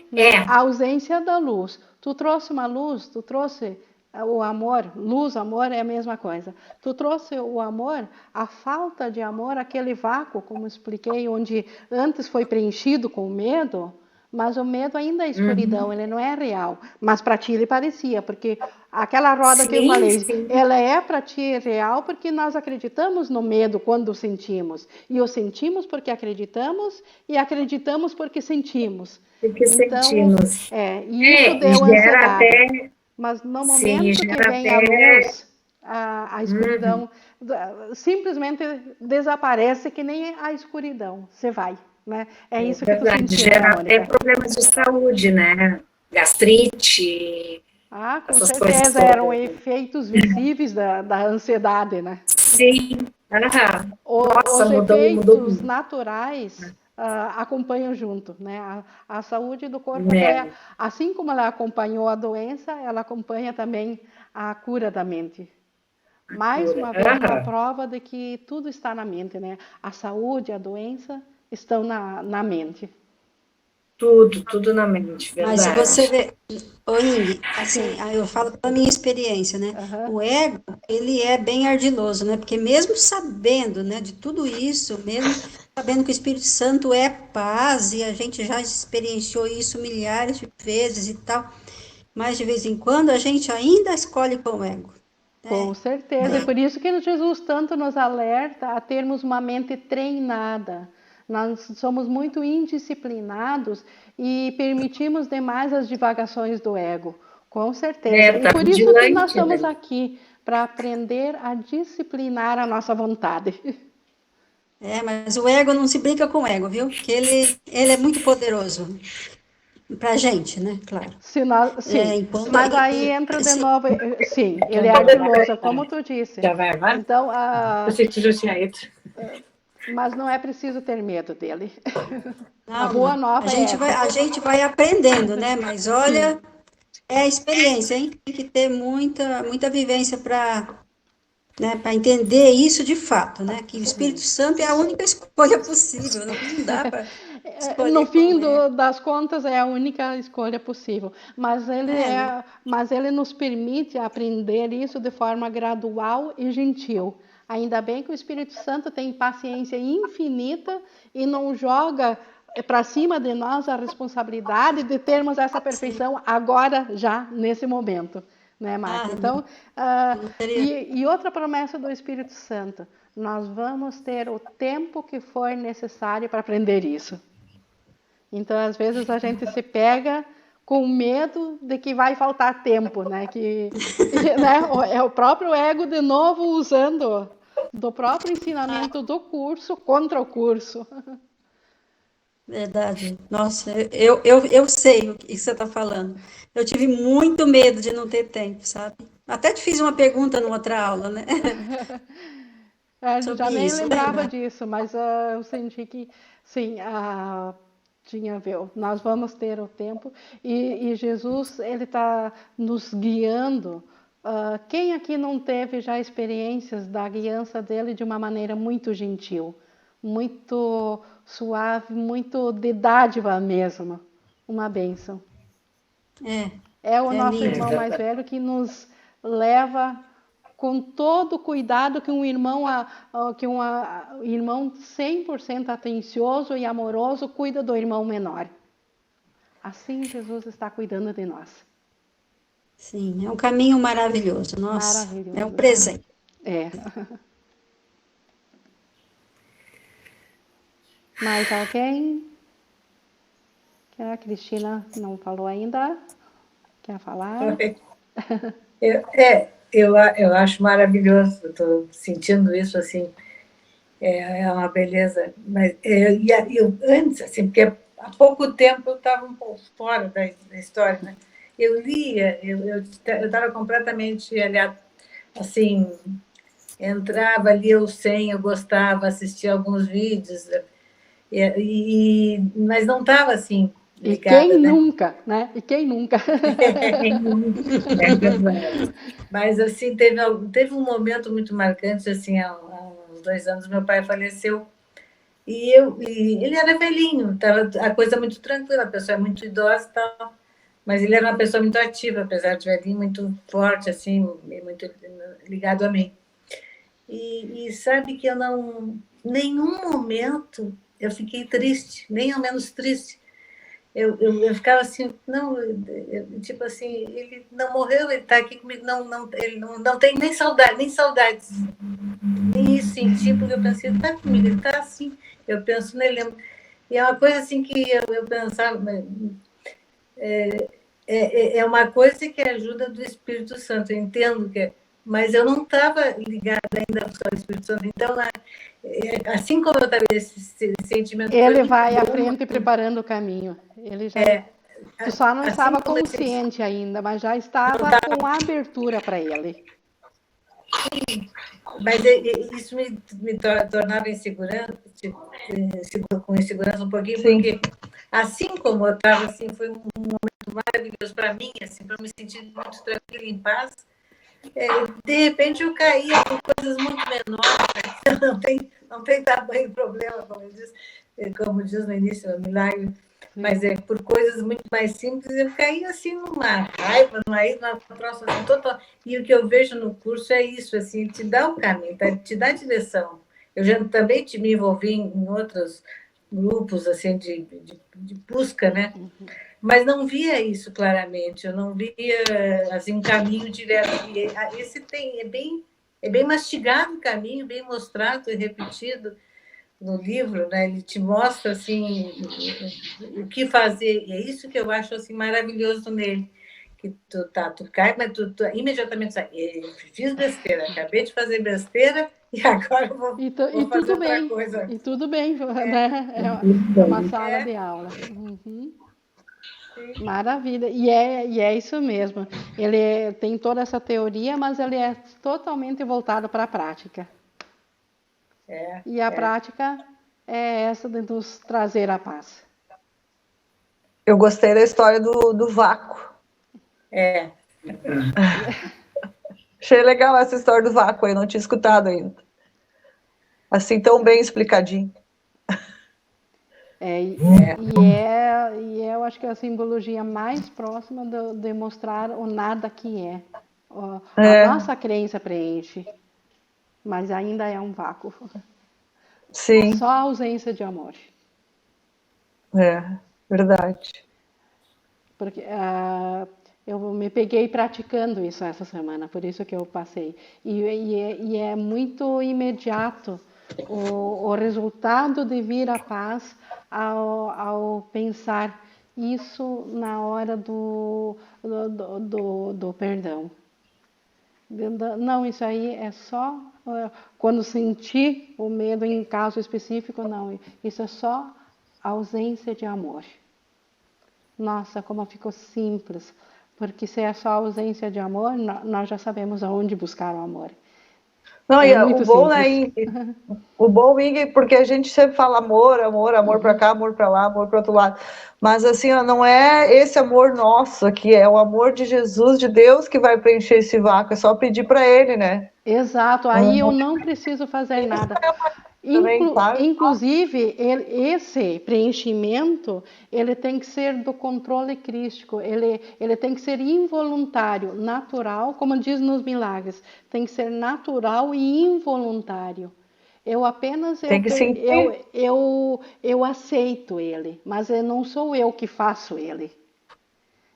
S2: A ausência da luz. Tu trouxe uma luz, tu trouxe o amor, luz, amor é a mesma coisa. Tu trouxe o amor, a falta de amor, aquele vácuo, como expliquei, onde antes foi preenchido com medo, mas o medo ainda é escuridão, ele não é real. Mas para ti ele parecia, porque aquela roda que eu falei, ela é para ti real porque nós acreditamos no medo quando sentimos. E o sentimos porque acreditamos e acreditamos porque sentimos.
S5: Porque sentimos.
S2: E isso deu ansiedade. Mas no momento que vem a luz, a escuridão simplesmente desaparece que nem a escuridão. Você vai. Né? É isso que tu sentiu,
S5: gera até problemas de saúde, né? Gastrite.
S2: Com certeza eram efeitos visíveis da ansiedade, né?
S5: Sim.
S2: Nossa, os efeitos naturais acompanham junto, né? A saúde do corpo, assim como ela acompanhou a doença, ela acompanha também a cura da mente. Mais uma vez, uma prova de que tudo está na mente, né? A saúde, a doença estão na mente.
S5: Tudo na mente, verdade.
S4: Mas se você vê, Ingrid, assim, eu falo pela minha experiência, né? O ego, ele é bem ardiloso, né? Porque mesmo sabendo, né, de tudo isso, mesmo sabendo que o Espírito Santo é paz, e a gente já experienciou isso milhares de vezes e tal, mas de vez em quando a gente ainda escolhe com o ego.
S2: Com certeza, e por isso que Jesus tanto nos alerta a termos uma mente treinada. Nós somos muito indisciplinados e permitimos demais as divagações do ego, com certeza. E por isso que nós estamos aqui, para aprender a disciplinar a nossa vontade.
S4: Mas o ego não se brinca com o ego, viu? Porque ele é muito poderoso. Pra gente, né? Claro.
S2: Sim, mas aí entra de novo. Sim, ele é ardiloso, como tu disse.
S5: Já vai agora?
S2: Então,
S5: eu que já tinha ido.
S2: Mas não é preciso ter medo dele.
S4: Não,
S2: a boa nova
S4: a gente vai aprendendo, né? Mas olha, é a experiência, hein? Tem que ter muita vivência para, né, para entender isso de fato, né? Que o Espírito Santo é a única escolha possível, não dá para escolher.
S2: No fim das contas, é a única escolha possível. Mas ele nos permite aprender isso de forma gradual e gentil. Ainda bem que o Espírito Santo tem paciência infinita e não joga para cima de nós a responsabilidade de termos essa perfeição agora, já, nesse momento. Né, Marta? Então, e outra promessa do Espírito Santo, nós vamos ter o tempo que for necessário para aprender isso. Então, às vezes, a gente se pega com medo de que vai faltar tempo, né? Né? É o próprio ego, de novo, usando do próprio ensinamento do curso contra o curso.
S4: Verdade. Nossa, eu sei o que você está falando. Eu tive muito medo de não ter tempo, sabe? Até te fiz uma pergunta numa outra aula, né?
S2: Já nem lembrava disso, mas eu senti que, sim, tinha a ver. Nós vamos ter o tempo e Jesus, ele está nos guiando. Quem aqui não teve já experiências da guiança dele de uma maneira muito gentil, muito suave, muito de dádiva mesmo, uma bênção. É o nosso irmão mais velho que nos leva com todo o cuidado que um irmão 100% atencioso e amoroso cuida do irmão menor. Assim Jesus está cuidando de nós.
S4: Sim, é um caminho maravilhoso. Nossa, maravilhoso. É um presente.
S2: Mais alguém? A Cristina não falou ainda. Quer falar?
S6: Eu acho maravilhoso, estou sentindo isso, assim, é uma beleza. Mas eu antes, assim, porque há pouco tempo eu estava um pouco fora da história, né? Eu lia, eu estava completamente, aliás, assim, entrava ali, eu gostava, assistia alguns vídeos, mas não estava assim, ligada,
S2: e quem
S6: né?
S2: nunca, né? E quem nunca?
S6: É verdade. Mas, assim, teve um momento muito marcante, assim, há uns 2 anos, meu pai faleceu, e ele era velhinho, tava a coisa muito tranquila, a pessoa é muito idosa e tal, mas ele era uma pessoa muito ativa, apesar de velhinho, muito forte, assim, e muito ligado a mim. E sabe que eu não, nenhum momento eu fiquei triste, nem ao menos triste. Eu ficava assim, não, tipo assim, ele não morreu, ele está aqui comigo, ele não tem nem saudades, nem isso senti, porque eu pensei, ele está comigo, ele está assim, eu penso nele. E é uma coisa assim que eu pensava, é uma coisa que é ajuda do Espírito Santo, eu entendo que mas eu não estava ligada ainda ao Espírito Santo, então, assim como eu estava esse sentimento...
S2: Ele vai à frente preparando o caminho, ele já... Tu só não estava consciente ainda, mas já estava com abertura para ele.
S6: Sim, mas isso me tornava insegurança, com insegurança um pouquinho, sim, porque assim como eu estava, assim, foi um momento maravilhoso para mim, assim, para me sentir muito tranquila, em paz. De repente eu caía por coisas muito menores, não tem tamanho problema, como diz no início, o milagre, mas por coisas muito mais simples, eu caía assim numa raiva, numa próxima, assim, total. E o que eu vejo no curso é isso, assim, te dá o caminho, te dá a direção. Eu já também me envolvi em outros grupos assim de busca, né? Mas não via isso claramente, eu não via assim, um caminho direto. Esse é bem mastigado o caminho, bem mostrado e repetido no livro, né? Ele te mostra assim o que fazer, e é isso que eu acho assim maravilhoso nele, que tu cai, mas tu imediatamente sai, fiz besteira, acabei de fazer besteira e agora eu vou fazer outra coisa.
S2: E tudo bem, né? É uma sala de aula. Uhum. Maravilha, e é isso mesmo. Ele tem toda essa teoria, mas ele é totalmente voltado para a prática. E a prática é essa de nos trazer a paz.
S1: Eu gostei da história do vácuo. Achei legal essa história do vácuo aí, não tinha escutado ainda. Assim, tão bem explicadinho.
S2: E eu acho que é a simbologia mais próxima de mostrar o nada que é. A nossa crença preenche, mas ainda é um vácuo.
S1: Sim.
S2: Só a ausência de amor.
S1: Verdade.
S2: Porque eu me peguei praticando isso essa semana, por isso que eu passei. E é muito imediato o resultado de vir à paz ao pensar isso na hora do perdão. Não, isso aí é só quando sentir o medo em caso específico, não. Isso é só ausência de amor. Nossa, como ficou simples. Porque se é só ausência de amor, nós já sabemos aonde buscar o amor.
S1: Não, e o bom, né, o bom, Ingrid, porque a gente sempre fala amor para cá, amor para lá, amor para outro lado. Mas assim, não é esse amor nosso aqui, é o amor de Jesus, de Deus, que vai preencher esse vácuo. É só pedir para Ele, né?
S2: Exato, aí eu não preciso fazer nada. Inclusive, esse preenchimento, ele tem que ser do controle crístico, ele tem que ser involuntário, natural, como diz nos milagres, tem que ser natural e involuntário. Eu apenas eu aceito ele, mas não sou eu que faço ele.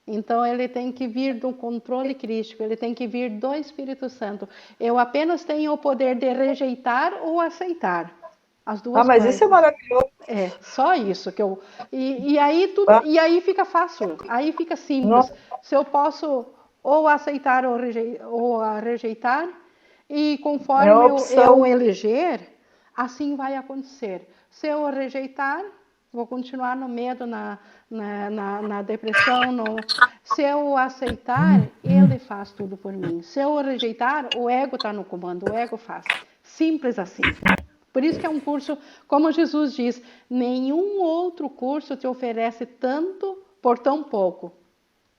S2: Então, ele tem que vir do controle crístico, ele tem que vir do Espírito Santo. Eu apenas tenho o poder de rejeitar ou aceitar. As duas
S1: mas
S2: coisas.
S1: Isso é maravilhoso.
S2: Só isso que eu... E aí fica fácil, aí fica simples. Se eu posso ou aceitar ou rejeitar, e conforme eu eleger, assim vai acontecer. Se eu rejeitar, Vou continuar no medo, na depressão. Se eu aceitar, ele faz tudo por mim. Se eu rejeitar, o ego está no comando, o ego faz. Simples assim. Por isso que é um curso, como Jesus diz, nenhum outro curso te oferece tanto por tão pouco.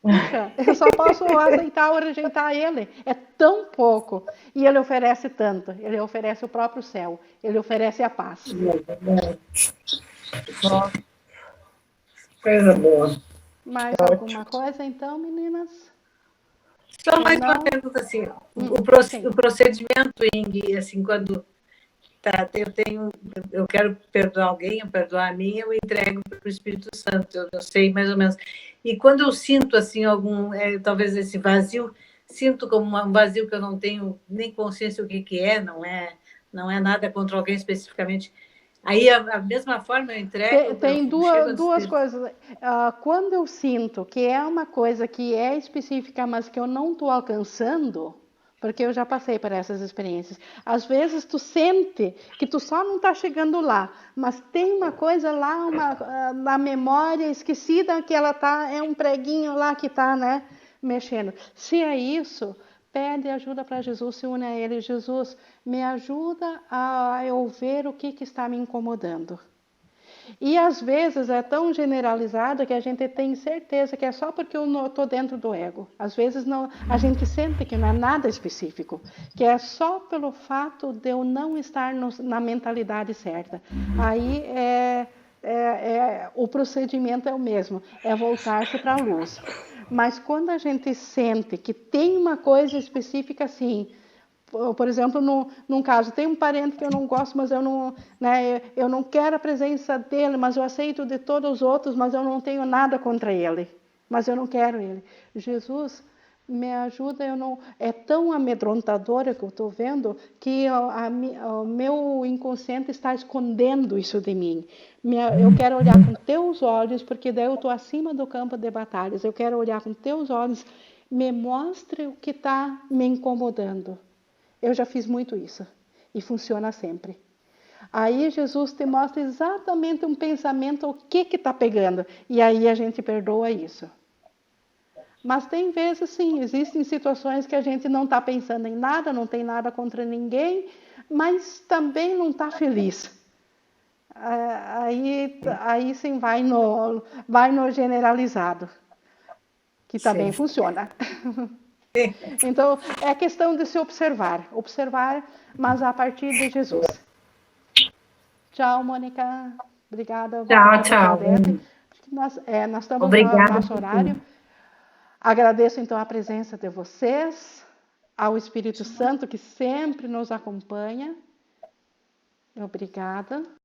S2: Puxa, eu só posso aceitar ou rejeitar ele. É tão pouco. E ele oferece tanto. Ele oferece o próprio céu. Ele oferece a paz.
S6: Coisa boa.
S2: Mais alguma coisa, então, meninas?
S6: Só mais uma pergunta, assim. O procedimento, Ing, assim, quando eu quero perdoar alguém, eu perdoar a mim, eu entrego para o Espírito Santo, eu sei mais ou menos. E quando eu sinto, assim, talvez esse vazio, sinto como um vazio que eu não tenho nem consciência do que é, não é nada contra alguém especificamente. Aí, a mesma forma, eu entrego...
S2: Tem duas coisas. Quando eu sinto que é uma coisa que é específica, mas que eu não estou alcançando, porque eu já passei por essas experiências. Às vezes tu sente que tu só não está chegando lá, mas tem uma coisa lá, na memória esquecida, que ela é um preguinho lá que está, né, mexendo. Se é isso, pede ajuda para Jesus, se une a ele. Jesus, me ajuda a eu ver o que está me incomodando. E às vezes é tão generalizado que a gente tem certeza que é só porque eu estou dentro do ego. Às vezes não, a gente sente que não é nada específico, que é só pelo fato de eu não estar na mentalidade certa. Aí o procedimento é o mesmo, é voltar-se para a luz. Mas quando a gente sente que tem uma coisa específica assim, por exemplo, num caso, tem um parente que eu não gosto, mas eu não quero a presença dele, mas eu aceito de todos os outros, mas eu não tenho nada contra ele, mas eu não quero ele. Jesus, me ajuda, é tão amedrontadora que eu estou vendo que o meu inconsciente está escondendo isso de mim. Eu quero olhar com teus olhos, porque daí eu estou acima do campo de batalhas. Eu quero olhar com teus olhos, me mostre o que está me incomodando. Eu já fiz muito isso e funciona sempre. Aí Jesus te mostra exatamente um pensamento, o que está pegando, e aí a gente perdoa isso. Mas tem vezes, sim, existem situações que a gente não está pensando em nada, não tem nada contra ninguém, mas também não está feliz. Aí sim vai no generalizado, que também funciona. Então, é questão de se observar, mas a partir de Jesus. Tchau, Mônica. Obrigada.
S5: Tchau.
S2: Nós estamos no nosso horário. Agradeço, então, a presença de vocês, ao Espírito Santo, que sempre nos acompanha. Obrigada.